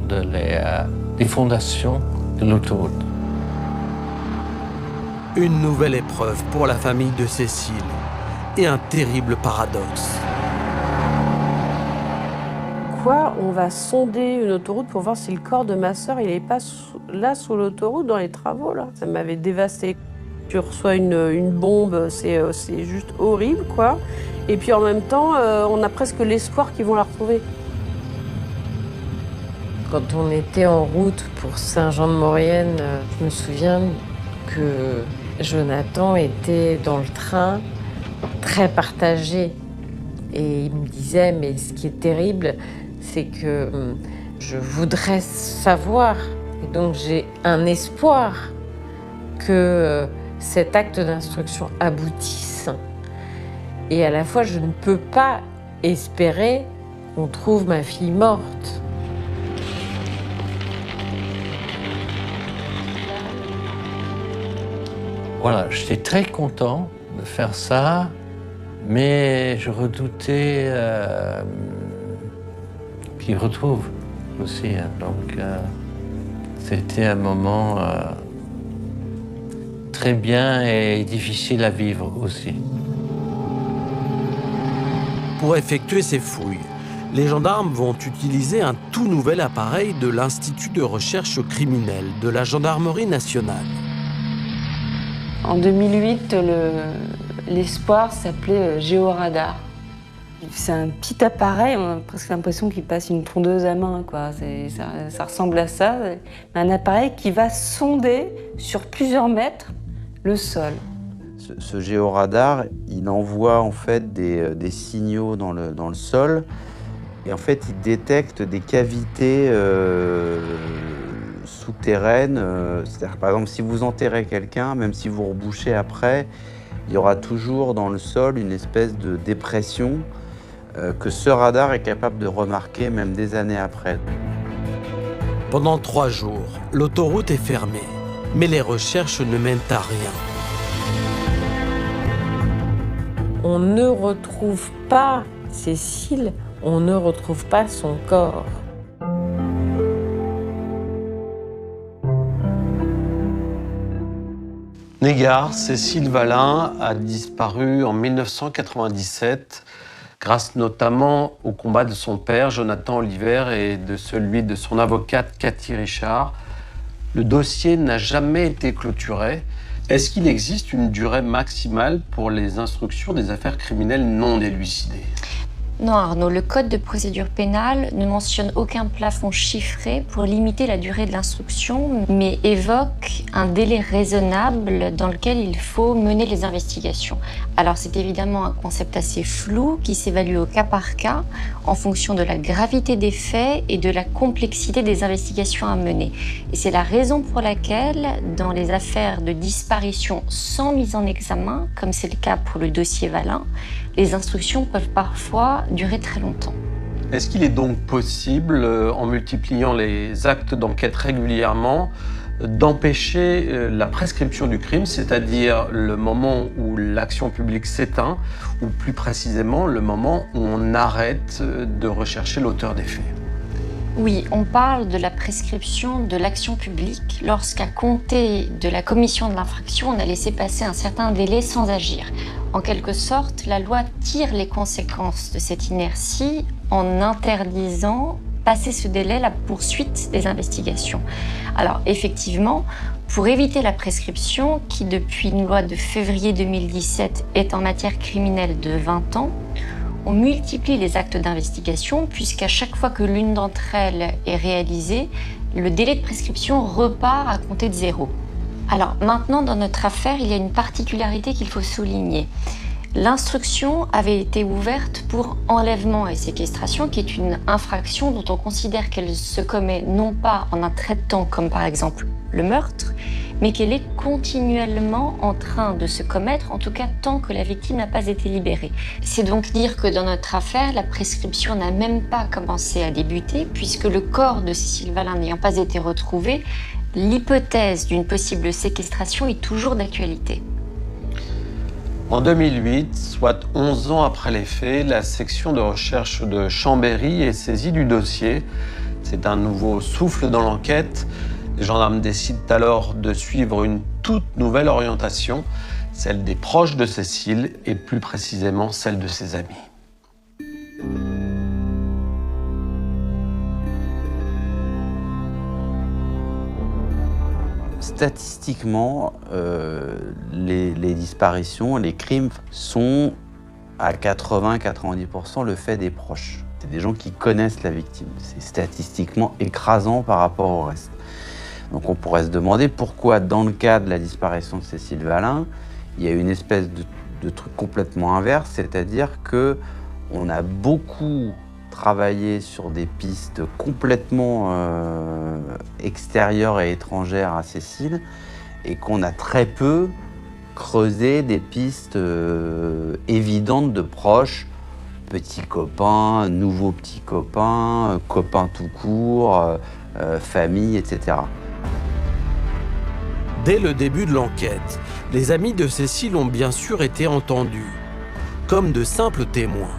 des fondations de l'autoroute. Une nouvelle épreuve pour la famille de Cécile et un terrible paradoxe. Quoi, on va sonder une autoroute pour voir si le corps de ma sœur, il n'est pas là sous l'autoroute dans les travaux là. Ça m'avait dévasté. Tu reçois une bombe, c'est juste horrible quoi. Et puis en même temps, on a presque l'espoir qu'ils vont la retrouver. Quand on était en route pour Saint-Jean-de-Maurienne, je me souviens que Jonathan était dans le train, très partagé. Et il me disait, mais ce qui est terrible, c'est que je voudrais savoir. Et donc j'ai un espoir que cet acte d'instruction aboutisse. Et à la fois, je ne peux pas espérer qu'on trouve ma fille morte. Voilà, j'étais très content de faire ça, mais je redoutais qu'il retrouve aussi. Hein. Donc, c'était un moment très bien et difficile à vivre aussi. Pour effectuer ces fouilles, les gendarmes vont utiliser un tout nouvel appareil de l'Institut de recherche criminelle de la Gendarmerie nationale. En 2008, l'espoir s'appelait Géoradar. C'est un petit appareil, on a presque l'impression qu'il passe une tondeuse à main, quoi. Ça ressemble à ça. Un appareil qui va sonder sur plusieurs mètres le sol. Ce géoradar, il envoie en fait des signaux dans le sol et en fait il détecte des cavités souterraines. C'est-à-dire par exemple si vous enterrez quelqu'un, même si vous rebouchez après, il y aura toujours dans le sol une espèce de dépression que ce radar est capable de remarquer même des années après. Pendant 3 jours, l'autoroute est fermée, mais les recherches ne mènent à rien. On ne retrouve pas Cécile, on ne retrouve pas son corps. Négard, Cécile Valin, a disparu en 1997, grâce notamment au combat de son père, Jonathan Oliver, et de celui de son avocate, Cathy Richard. Le dossier n'a jamais été clôturé. Est-ce qu'il existe une durée maximale pour les instructions des affaires criminelles non élucidées ? Non Arnaud, le code de procédure pénale ne mentionne aucun plafond chiffré pour limiter la durée de l'instruction, mais évoque un délai raisonnable dans lequel il faut mener les investigations. Alors c'est évidemment un concept assez flou qui s'évalue au cas par cas en fonction de la gravité des faits et de la complexité des investigations à mener. Et c'est la raison pour laquelle, dans les affaires de disparition sans mise en examen, comme c'est le cas pour le dossier Valin, les instructions peuvent parfois durer très longtemps. Est-ce qu'il est donc possible, en multipliant les actes d'enquête régulièrement, d'empêcher la prescription du crime, c'est-à-dire le moment où l'action publique s'éteint, ou plus précisément le moment où on arrête de rechercher l'auteur des faits? Oui, on parle de la prescription de l'action publique lorsqu'à compter de la commission de l'infraction, on a laissé passer un certain délai sans agir. En quelque sorte, la loi tire les conséquences de cette inertie en interdisant, passer ce délai, la poursuite des investigations. Alors effectivement, pour éviter la prescription, qui depuis une loi de février 2017 est en matière criminelle de 20 ans, on multiplie les actes d'investigation puisqu'à chaque fois que l'une d'entre elles est réalisée, le délai de prescription repart à compter de 0. Alors maintenant, dans notre affaire, il y a une particularité qu'il faut souligner. L'instruction avait été ouverte pour enlèvement et séquestration, qui est une infraction dont on considère qu'elle se commet non pas en un trait de temps comme par exemple le meurtre, mais qu'elle est continuellement en train de se commettre, en tout cas tant que la victime n'a pas été libérée. C'est donc dire que dans notre affaire, la prescription n'a même pas commencé à débuter, puisque le corps de Cécile Valin n'ayant pas été retrouvé, l'hypothèse d'une possible séquestration est toujours d'actualité. En 2008, soit 11 ans après les faits, la section de recherche de Chambéry est saisie du dossier. C'est un nouveau souffle dans l'enquête. Les gendarmes décident alors de suivre une toute nouvelle orientation, celle des proches de Cécile et plus précisément celle de ses amis. Statistiquement, les disparitions, les crimes sont à 80-90% le fait des proches. C'est des gens qui connaissent la victime. C'est statistiquement écrasant par rapport au reste. Donc on pourrait se demander pourquoi, dans le cas de la disparition de Cécile Valin, il y a une espèce de truc complètement inverse, c'est-à-dire qu'on a beaucoup travaillé sur des pistes complètement extérieures et étrangères à Cécile, et qu'on a très peu creusé des pistes évidentes de proches, petits copains, nouveaux petits copains, copains tout court, famille, etc. Dès le début de l'enquête, les amis de Cécile ont bien sûr été entendus, comme de simples témoins.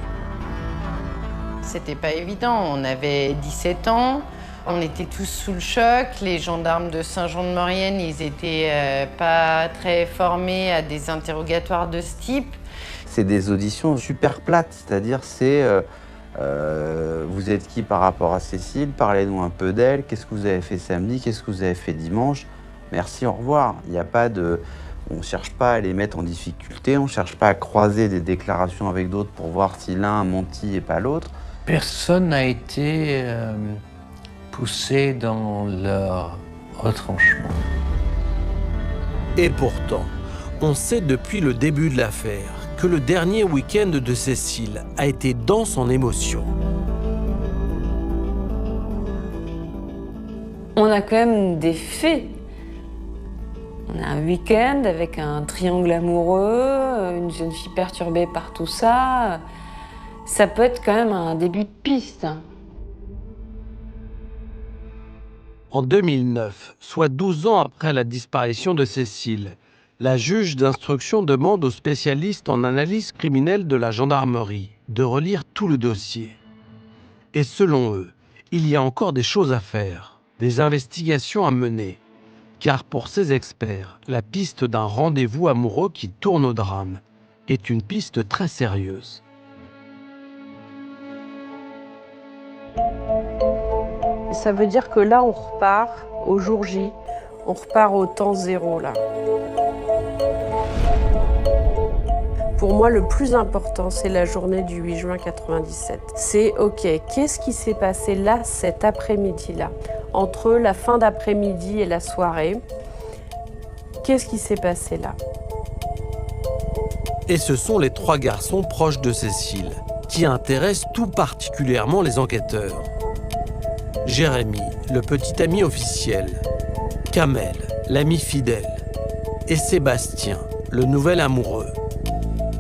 C'était pas évident, on avait 17 ans, on était tous sous le choc, les gendarmes de Saint-Jean-de-Maurienne, ils étaient pas très formés à des interrogatoires de ce type. C'est des auditions super plates, c'est-à-dire vous êtes qui par rapport à Cécile, parlez-nous un peu d'elle, qu'est-ce que vous avez fait samedi, qu'est-ce que vous avez fait dimanche, merci, au revoir. Il n'y a pas de... On ne cherche pas à les mettre en difficulté, on ne cherche pas à croiser des déclarations avec d'autres pour voir si l'un a menti et pas l'autre. Personne n'a été poussé dans leur retranchement. Et pourtant, on sait depuis le début de l'affaire que le dernier week-end de Cécile a été dense en émotions. On a quand même des faits. On a un week-end avec un triangle amoureux, une jeune fille perturbée par tout ça. Ça peut être quand même un début de piste. En 2009, soit 12 ans après la disparition de Cécile, la juge d'instruction demande aux spécialistes en analyse criminelle de la gendarmerie de relire tout le dossier. Et selon eux, il y a encore des choses à faire, des investigations à mener. Car pour ces experts, la piste d'un rendez-vous amoureux qui tourne au drame est une piste très sérieuse. Ça veut dire que là, on repart au jour J. On repart au temps zéro, là. Pour moi, le plus important, c'est la journée du 8 juin 97. C'est OK, qu'est-ce qui s'est passé là, cet après-midi-là, entre la fin d'après-midi et la soirée? Qu'est-ce qui s'est passé là? Et ce sont les 3 garçons proches de Cécile qui intéressent tout particulièrement les enquêteurs. Jérémy, le petit ami officiel, Kamel, l'ami fidèle, et Sébastien, le nouvel amoureux.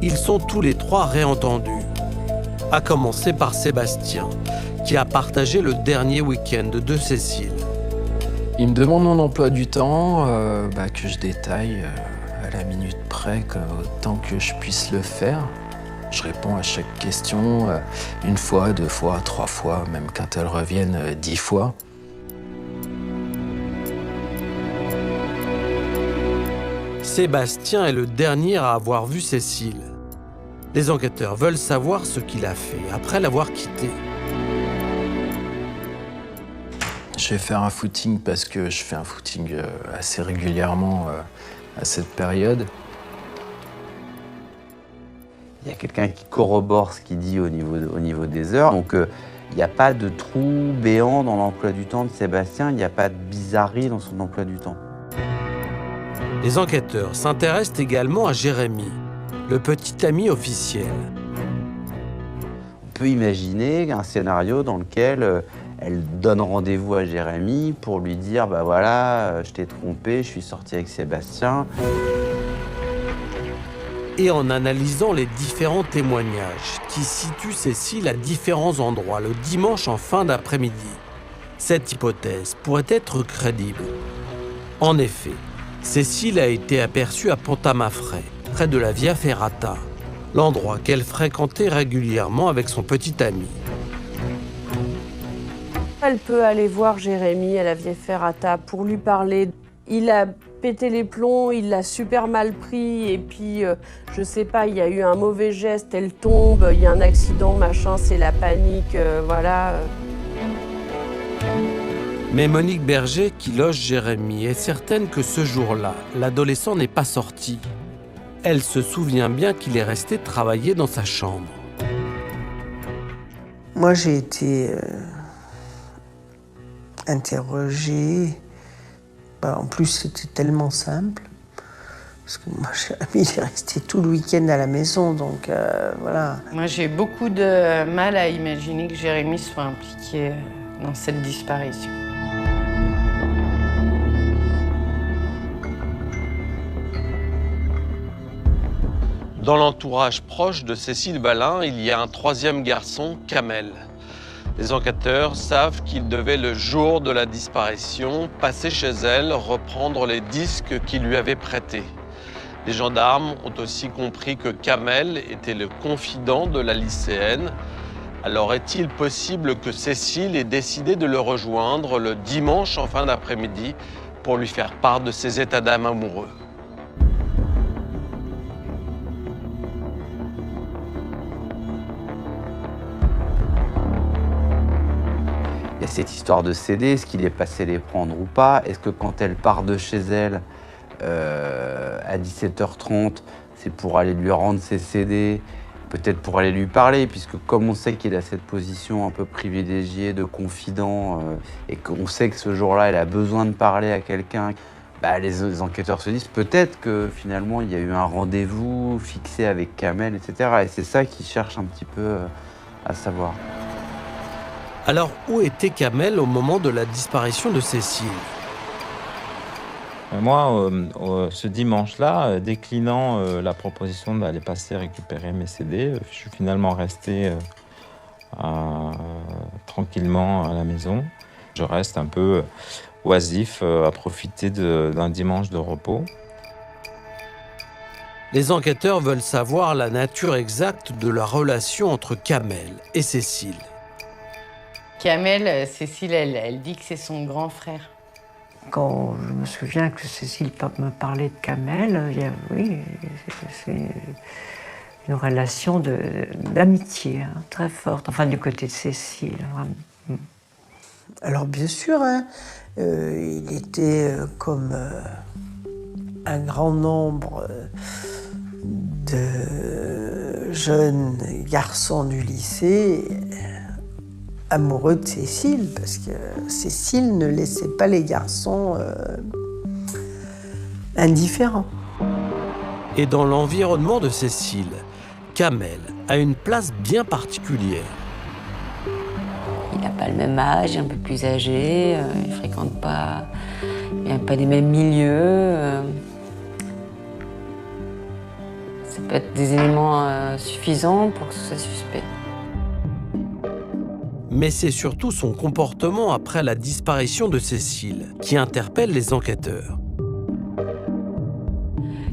Ils sont tous les 3 réentendus. À commencer par Sébastien, qui a partagé le dernier week-end de Cécile. Il me demande mon emploi du temps, que je détaille à la minute près, autant que je puisse le faire. Je réponds à chaque question 1 fois, 2 fois, 3 fois, même quand elles reviennent 10 fois. Sébastien est le dernier à avoir vu Cécile. Les enquêteurs veulent savoir ce qu'il a fait après l'avoir quittée. Je vais faire un footing parce que je fais un footing assez régulièrement à cette période. Il y a quelqu'un qui corrobore ce qu'il dit au niveau des heures. Donc il n'y a pas de trou béant dans l'emploi du temps de Sébastien, il n'y a pas de bizarrerie dans son emploi du temps. Les enquêteurs s'intéressent également à Jérémy, le petit ami officiel. On peut imaginer un scénario dans lequel elle donne rendez-vous à Jérémy pour lui dire « bah voilà, je t'ai trompé, je suis sorti avec Sébastien ». Et en analysant les différents témoignages qui situent Cécile à différents endroits le dimanche en fin d'après-midi, cette hypothèse pourrait être crédible. En effet, Cécile a été aperçue à Pontamafrè, près de la Via Ferrata, l'endroit qu'elle fréquentait régulièrement avec son petit ami. Elle peut aller voir Jérémy à la Via Ferrata pour lui parler. Il a pété les plombs, il l'a super mal pris et puis, je sais pas, il y a eu un mauvais geste, elle tombe, il y a un accident, machin, c'est la panique, voilà. Mais Monique Berger, qui loge Jérémy, est certaine que ce jour-là, l'adolescent n'est pas sorti. Elle se souvient bien qu'il est resté travailler dans sa chambre. Moi, j'ai été interrogée. En plus, c'était tellement simple. Parce que moi, Jérémy, il est resté tout le week-end à la maison, donc voilà. Moi, j'ai beaucoup de mal à imaginer que Jérémy soit impliqué dans cette disparition. Dans l'entourage proche de Cécile Balin, il y a un 3e garçon, Kamel. Les enquêteurs savent qu'il devait, le jour de la disparition, passer chez elle, reprendre les disques qu'il lui avait prêtés. Les gendarmes ont aussi compris que Kamel était le confident de la lycéenne. Alors est-il possible que Cécile ait décidé de le rejoindre le dimanche en fin d'après-midi pour lui faire part de ses états d'âme amoureux? Il y a cette histoire de CD, est-ce qu'il est passé les prendre ou pas? Est-ce que quand elle part de chez elle à 17h30, c'est pour aller lui rendre ses CD, peut-être pour aller lui parler, puisque comme on sait qu'il a cette position un peu privilégiée de confident et qu'on sait que ce jour-là, elle a besoin de parler à quelqu'un, les enquêteurs se disent peut-être que finalement, il y a eu un rendez-vous fixé avec Kamel, etc. Et c'est ça qu'ils cherchent un petit peu à savoir. Alors, où était Kamel au moment de la disparition de Cécile? Moi, ce dimanche-là, déclinant la proposition d'aller passer récupérer mes CD, je suis finalement resté tranquillement à la maison. Je reste un peu oisif à profiter d'un dimanche de repos. Les enquêteurs veulent savoir la nature exacte de la relation entre Kamel et Cécile. Kamel, Cécile, elle dit que c'est son grand frère. Quand je me souviens que Cécile me parlait de Kamel, oui, c'est une relation d'amitié très forte, enfin du côté de Cécile. Vraiment. Alors bien sûr, il était comme un grand nombre de jeunes garçons du lycée amoureux de Cécile, parce que Cécile ne laissait pas les garçons indifférents. Et dans l'environnement de Cécile, Kamel a une place bien particulière. Il n'a pas le même âge, un peu plus âgé, il ne fréquente pas, il n'a pas les mêmes milieux. Ça peut être des éléments suffisants pour que ce soit suspect. Mais c'est surtout son comportement après la disparition de Cécile qui interpelle les enquêteurs.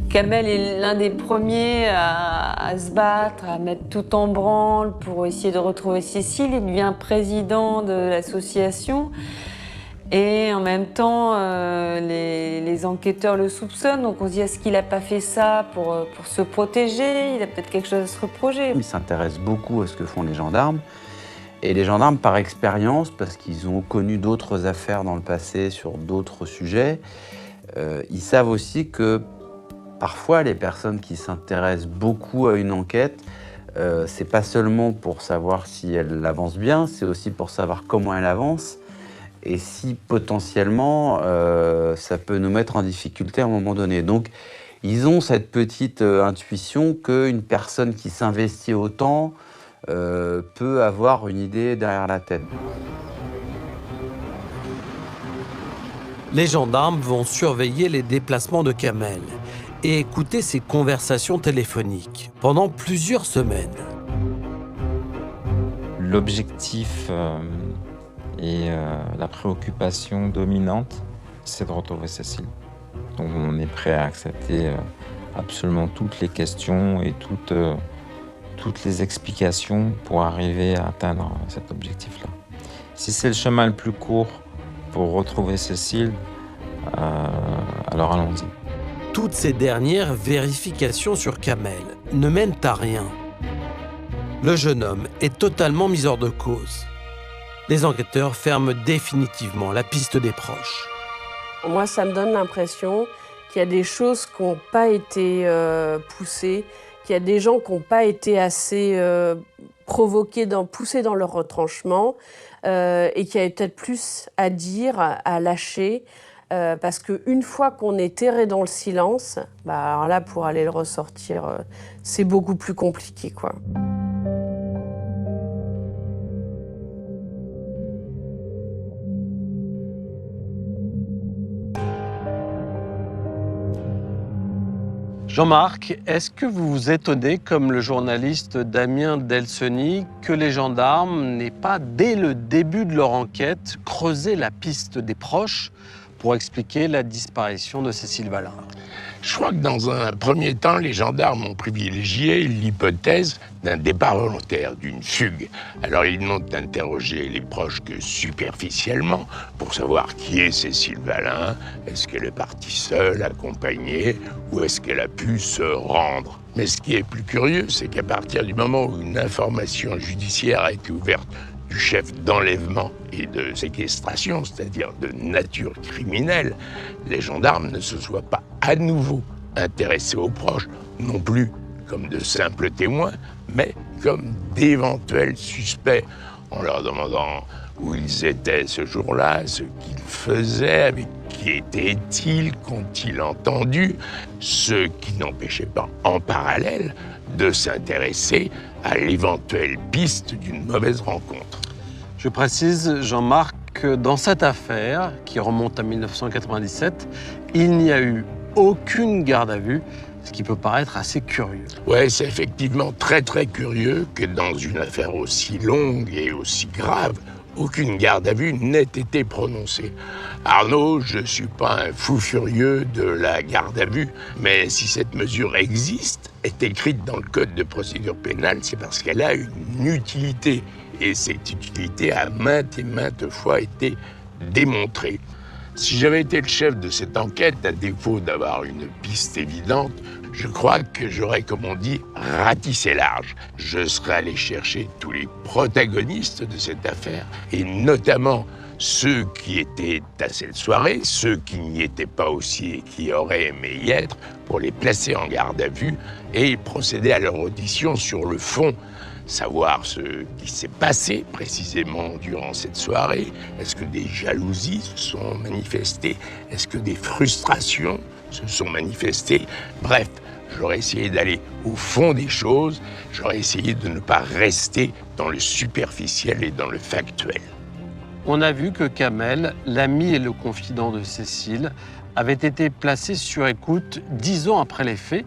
Kamel est l'un des premiers à se battre, à mettre tout en branle pour essayer de retrouver Cécile. Il devient président de l'association et en même temps, les enquêteurs le soupçonnent. Donc on se dit, est-ce qu'il n'a pas fait ça pour se protéger? Il a peut-être quelque chose à se reprocher. Il s'intéresse beaucoup à ce que font les gendarmes. Et les gendarmes, par expérience, parce qu'ils ont connu d'autres affaires dans le passé sur d'autres sujets, ils savent aussi que parfois, les personnes qui s'intéressent beaucoup à une enquête, c'est pas seulement pour savoir si elle avance bien, c'est aussi pour savoir comment elle avance et si potentiellement ça peut nous mettre en difficulté à un moment donné. Donc, ils ont cette petite intuition qu'une personne qui s'investit autant peut avoir une idée derrière la tête. Les gendarmes vont surveiller les déplacements de Kamel et écouter ses conversations téléphoniques pendant plusieurs semaines. L'objectif et la préoccupation dominante, c'est de retrouver Cécile. Donc on est prêt à accepter absolument toutes les questions et toutes les explications pour arriver à atteindre cet objectif-là. Si c'est le chemin le plus court pour retrouver Cécile, alors allons-y. Toutes ces dernières vérifications sur Kamel ne mènent à rien. Le jeune homme est totalement mis hors de cause. Les enquêteurs ferment définitivement la piste des proches. Moi, ça me donne l'impression qu'il y a des choses qui n'ont pas été poussées, qu'il y a des gens qui n'ont pas été assez poussés dans leur retranchement et qu'il y a peut-être plus à dire, à lâcher. Parce qu'une fois qu'on est terré dans le silence, alors là, pour aller le ressortir, c'est beaucoup plus compliqué, quoi. Jean-Marc, est-ce que vous vous étonnez, comme le journaliste Damien Delseny, que les gendarmes n'aient pas, dès le début de leur enquête, creusé la piste des proches pour expliquer la disparition de Cécile Valin? Je crois que dans un premier temps, les gendarmes ont privilégié l'hypothèse d'un départ volontaire, d'une fugue. Alors ils n'ont interrogé les proches que superficiellement pour savoir qui est Cécile Valin, est-ce qu'elle est partie seule, accompagnée, ou est-ce qu'elle a pu se rendre. Mais ce qui est plus curieux, c'est qu'à partir du moment où une information judiciaire a été ouverte du chef d'enlèvement et de séquestration, c'est-à-dire de nature criminelle, les gendarmes ne se soient pas à nouveau intéressés aux proches, non plus comme de simples témoins, mais comme d'éventuels suspects, en leur demandant où ils étaient ce jour-là, ce qu'ils faisaient, avec qui étaient-ils, qu'ont-ils entendu, ce qui n'empêchait pas, en parallèle, de s'intéresser à l'éventuelle piste d'une mauvaise rencontre. Je précise, Jean-Marc, que dans cette affaire, qui remonte à 1997, il n'y a eu aucune garde à vue, ce qui peut paraître assez curieux. Ouais, c'est effectivement très très curieux que dans une affaire aussi longue et aussi grave, aucune garde à vue n'ait été prononcée. Arnaud, je ne suis pas un fou furieux de la garde à vue, mais si cette mesure existe, est écrite dans le Code de procédure pénale, c'est parce qu'elle a une utilité. Et cette utilité a maintes et maintes fois été démontrée. Si j'avais été le chef de cette enquête, à défaut d'avoir une piste évidente, je crois que j'aurais, comme on dit, ratissé large. Je serais allé chercher tous les protagonistes de cette affaire, et notamment ceux qui étaient à cette soirée, ceux qui n'y étaient pas aussi et qui auraient aimé y être, pour les placer en garde à vue et procéder à leur audition sur le fond, savoir ce qui s'est passé précisément durant cette soirée. Est-ce que des jalousies se sont manifestées? Est-ce que des frustrations se sont manifestées? Bref, j'aurais essayé d'aller au fond des choses, j'aurais essayé de ne pas rester dans le superficiel et dans le factuel. On a vu que Kamel, l'ami et le confident de Cécile, avait été placé sur écoute 10 ans après les faits.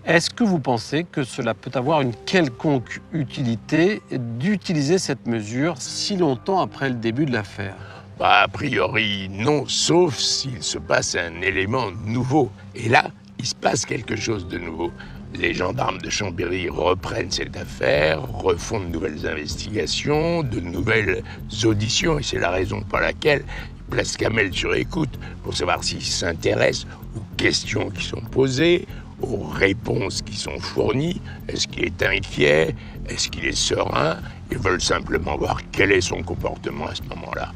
Est-ce que vous pensez que cela peut avoir une quelconque utilité d'utiliser cette mesure si longtemps après le début de l'affaire? A priori, non, sauf s'il se passe un élément nouveau. Et là, il se passe quelque chose de nouveau. Les gendarmes de Chambéry reprennent cette affaire, refont de nouvelles investigations, de nouvelles auditions, et c'est la raison pour laquelle ils placent Kamel sur écoute, pour savoir s'il s'intéresse aux questions qui sont posées, aux réponses qui sont fournies. Est-ce qu'il est inquiet? Est-ce qu'il est serein? Ils veulent simplement voir quel est son comportement à ce moment-là.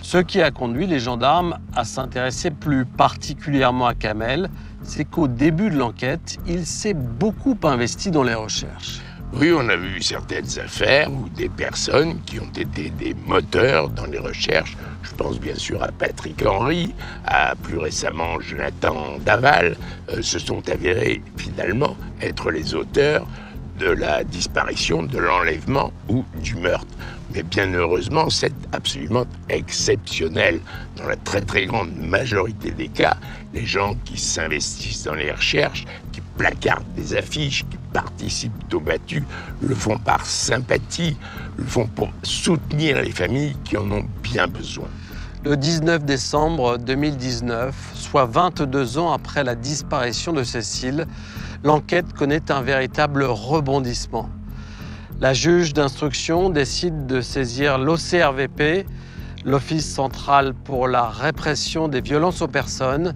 Ce qui a conduit les gendarmes à s'intéresser plus particulièrement à Kamel, c'est qu'au début de l'enquête, il s'est beaucoup investi dans les recherches. Oui, on a vu certaines affaires ou des personnes qui ont été des moteurs dans les recherches. Je pense bien sûr à Patrick Henry, à plus récemment Jonathan Daval, se sont avérés finalement être les auteurs de la disparition, de l'enlèvement ou du meurtre. Mais bien heureusement, c'est absolument exceptionnel. Dans la très très grande majorité des cas, les gens qui s'investissent dans les recherches, qui placardent des affiches, qui participent aux battues, le font par sympathie, le font pour soutenir les familles qui en ont bien besoin. Le 19 décembre 2019, soit 22 ans après la disparition de Cécile, l'enquête connaît un véritable rebondissement. La juge d'instruction décide de saisir l'OCRVP, l'Office central pour la répression des violences aux personnes.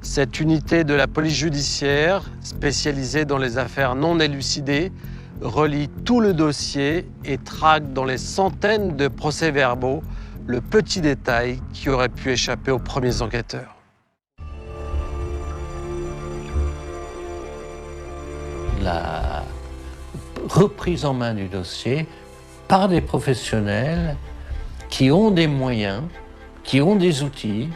Cette unité de la police judiciaire, spécialisée dans les affaires non élucidées, relie tout le dossier et traque dans les centaines de procès-verbaux le petit détail qui aurait pu échapper aux premiers enquêteurs. La reprise en main du dossier par des professionnels qui ont des moyens, qui ont des outils,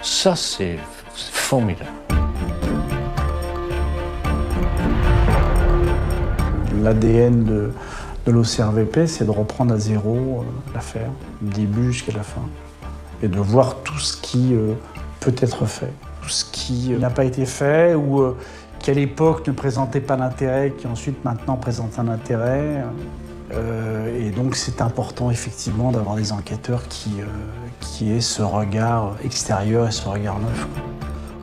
ça c'est formidable. L'ADN de l'OCRVP, c'est de reprendre à zéro l'affaire, du début jusqu'à la fin, et de voir tout ce qui peut être fait, tout ce qui n'a pas été fait ou qui à l'époque ne présentait pas d'intérêt, qui ensuite maintenant présente un intérêt. Et donc c'est important effectivement d'avoir des enquêteurs qui aient ce regard extérieur et ce regard neuf.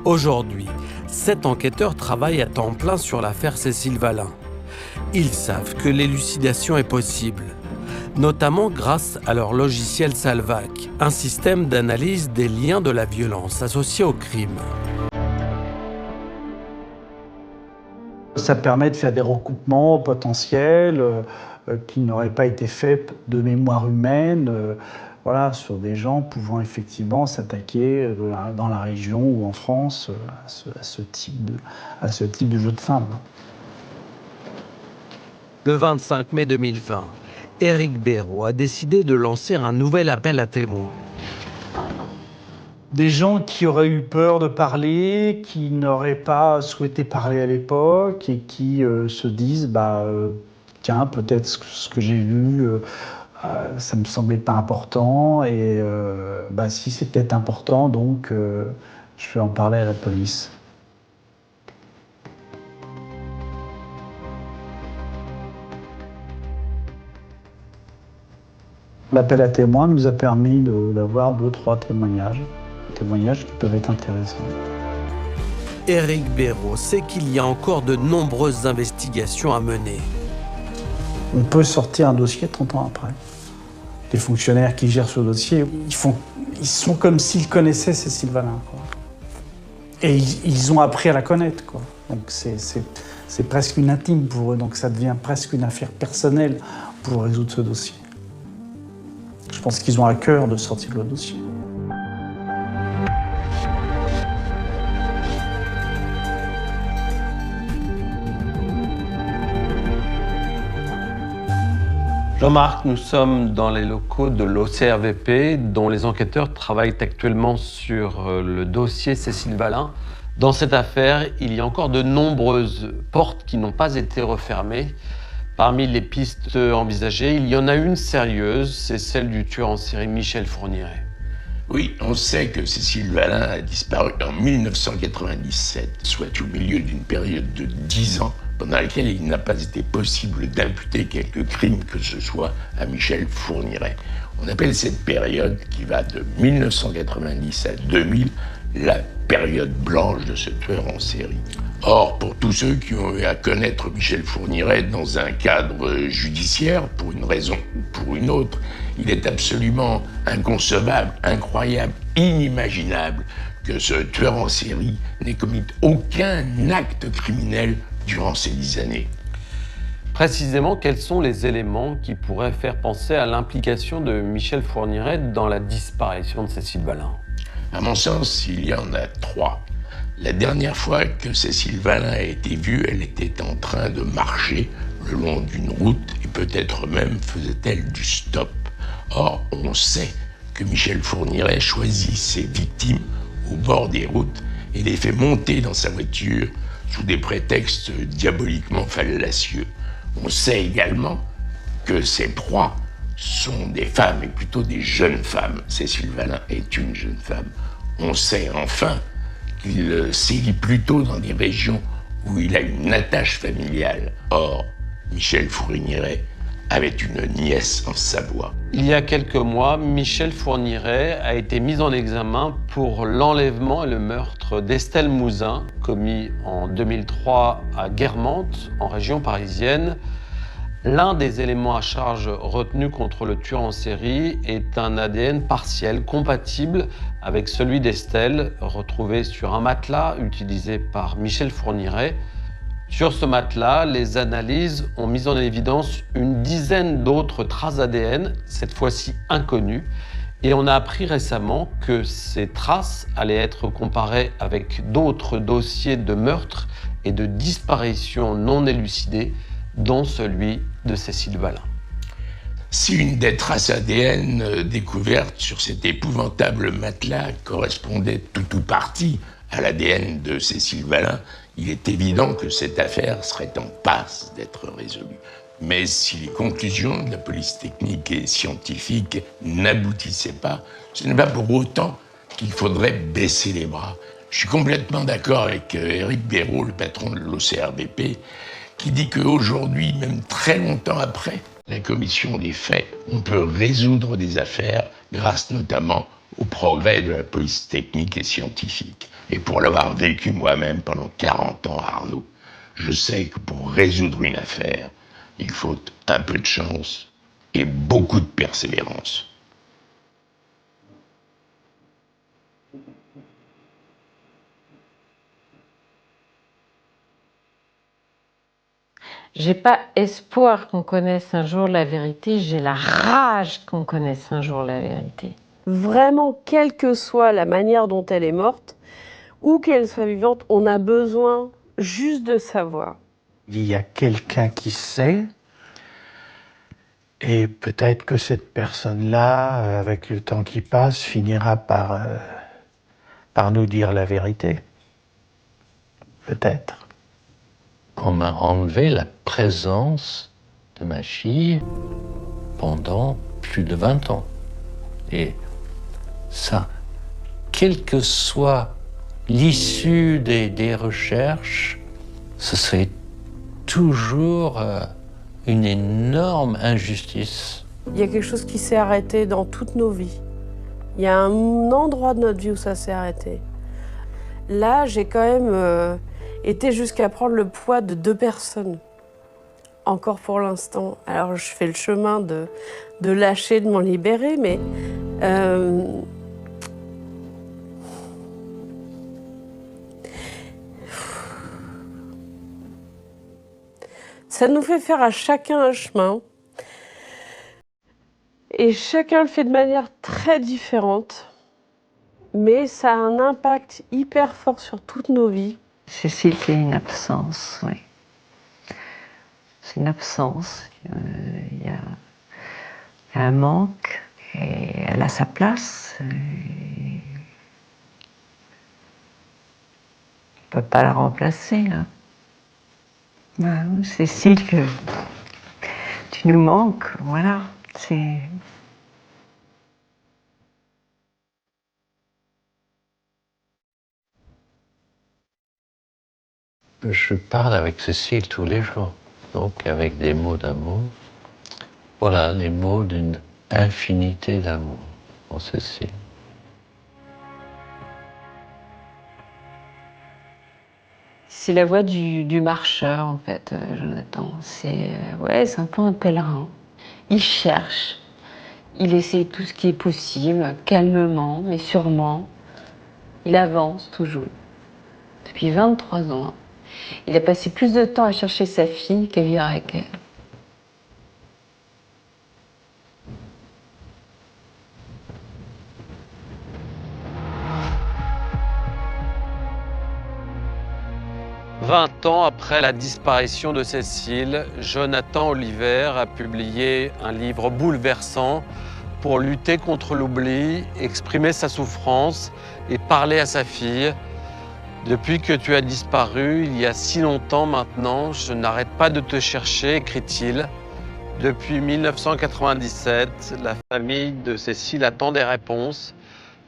Aujourd'hui, 7 enquêteurs travaillent à temps plein sur l'affaire Cécile Valin. Ils savent que l'élucidation est possible, notamment grâce à leur logiciel Salvac, un système d'analyse des liens de la violence associés au crime. Ça permet de faire des recoupements potentiels qui n'auraient pas été faits de mémoire humaine, voilà, sur des gens pouvant effectivement s'attaquer dans la région ou en France à ce type de jeu de femmes. Le 25 mai 2020, Éric Béraud a décidé de lancer un nouvel appel à témoins. Des gens qui auraient eu peur de parler, qui n'auraient pas souhaité parler à l'époque et qui se disent tiens, peut-être ce que j'ai vu, ça me semblait pas important et si c'est peut-être important, donc je vais en parler à la police. L'appel à témoins nous a permis d'avoir 2-3 témoignages qui peuvent être intéressants. Éric Béraud sait qu'il y a encore de nombreuses investigations à mener. On peut sortir un dossier 30 ans après. Les fonctionnaires qui gèrent ce dossier, ils sont comme s'ils connaissaient Cécile Valin, quoi. Et ils ont appris à la connaître, quoi. Donc c'est presque une intime pour eux, donc ça devient presque une affaire personnelle pour résoudre ce dossier. Je pense qu'ils ont à cœur de sortir le dossier. Jean-Marc, nous sommes dans les locaux de l'OCRVP, dont les enquêteurs travaillent actuellement sur le dossier Cécile Valin. Dans cette affaire, il y a encore de nombreuses portes qui n'ont pas été refermées. Parmi les pistes envisagées, il y en a une sérieuse, c'est celle du tueur en série Michel Fourniret. Oui, on sait que Cécile Valin a disparu en 1997, soit au milieu d'une période de 10 ans, pendant laquelle il n'a pas été possible d'imputer quelque crime que ce soit à Michel Fourniret. On appelle cette période, qui va de 1990 à 2000, la période blanche de ce tueur en série. Or, pour tous ceux qui ont eu à connaître Michel Fourniret dans un cadre judiciaire, pour une raison ou pour une autre, il est absolument inconcevable, incroyable, inimaginable que ce tueur en série n'ait commis aucun acte criminel durant ces 10 années. Précisément, quels sont les éléments qui pourraient faire penser à l'implication de Michel Fourniret dans la disparition de Cécile Valin? À mon sens, il y en a 3. La dernière fois que Cécile Valin a été vue, elle était en train de marcher le long d'une route et peut-être même faisait-elle du stop. Or, on sait que Michel Fourniret choisit ses victimes au bord des routes et les fait monter dans sa voiture sous des prétextes diaboliquement fallacieux. On sait également que ses proies sont des femmes, et plutôt des jeunes femmes. Cécile Valin est une jeune femme. On sait enfin qu'il sévit plutôt dans des régions où il a une attache familiale. Or, Michel Fourniret avait une nièce en Savoie. Il y a quelques mois, Michel Fourniret a été mis en examen pour l'enlèvement et le meurtre d'Estelle Mouzin, commis en 2003 à Guermantes, en région parisienne. L'un des éléments à charge retenus contre le tueur en série est un ADN partiel compatible avec celui d'Estelle, retrouvé sur un matelas utilisé par Michel Fourniret. Sur ce matelas, les analyses ont mis en évidence une dizaine d'autres traces ADN, cette fois-ci inconnues, et on a appris récemment que ces traces allaient être comparées avec d'autres dossiers de meurtre et de disparition non élucidées, dont celui de Cécile Valin. Si une des traces ADN découvertes sur cet épouvantable matelas correspondait tout ou partie à l'ADN de Cécile Valin, il est évident que cette affaire serait en passe d'être résolue. Mais si les conclusions de la police technique et scientifique n'aboutissaient pas, ce n'est pas pour autant qu'il faudrait baisser les bras. Je suis complètement d'accord avec Éric Béraud, le patron de l'OCRVP, qui dit qu'aujourd'hui, même très longtemps après la commission des faits, on peut résoudre des affaires grâce notamment au progrès de la police technique et scientifique. Et pour l'avoir vécu moi-même pendant 40 ans, Arnaud, je sais que pour résoudre une affaire, il faut un peu de chance et beaucoup de persévérance. J'ai pas espoir qu'on connaisse un jour la vérité, j'ai la rage qu'on connaisse un jour la vérité. Vraiment, quelle que soit la manière dont elle est morte, ou qu'elle soit vivante, on a besoin juste de savoir. Il y a quelqu'un qui sait, et peut-être que cette personne-là, avec le temps qui passe, finira par nous dire la vérité. Peut-être. On m'a enlevé la présence de ma fille pendant plus de 20 ans. Et ça, quelle que soit l'issue des recherches, ce serait toujours une énorme injustice. Il y a quelque chose qui s'est arrêté dans toutes nos vies. Il y a un endroit de notre vie où ça s'est arrêté. Là, j'ai quand même été jusqu'à prendre le poids de 2 personnes. Encore pour l'instant. Alors, je fais le chemin de lâcher, de m'en libérer, mais ça nous fait faire à chacun un chemin. Et chacun le fait de manière très différente, mais ça a un impact hyper fort sur toutes nos vies. Cécile, c'est une absence, oui. C'est une absence. Il y a un manque et elle a sa place. On ne peut pas la remplacer. Hein. Cécile, tu nous manques, voilà. Je parle avec Cécile tous les jours, donc avec des mots d'amour. Voilà, les mots d'une infinité d'amour pour Cécile. C'est la voix du marcheur, en fait, Jonathan. C'est un peu un pèlerin. Il cherche, il essaie tout ce qui est possible, calmement, mais sûrement. Il avance toujours. Depuis 23 ans. Il a passé plus de temps à chercher sa fille qu'à vivre avec elle. « 20 ans après la disparition de Cécile, Jonathan Oliver a publié un livre bouleversant pour lutter contre l'oubli, exprimer sa souffrance et parler à sa fille. Depuis que tu as disparu, il y a si longtemps maintenant, je n'arrête pas de te chercher, écrit-il. Depuis 1997, la famille de Cécile attend des réponses.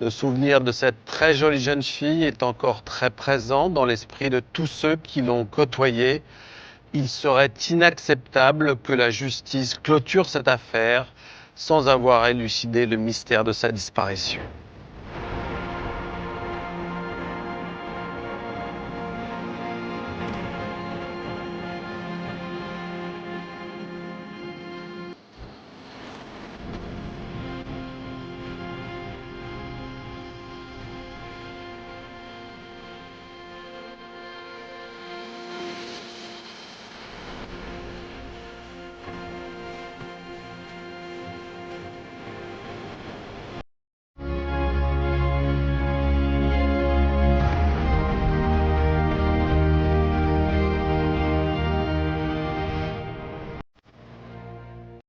Le souvenir de cette très jolie jeune fille est encore très présent dans l'esprit de tous ceux qui l'ont côtoyée. Il serait inacceptable que la justice clôture cette affaire sans avoir élucidé le mystère de sa disparition.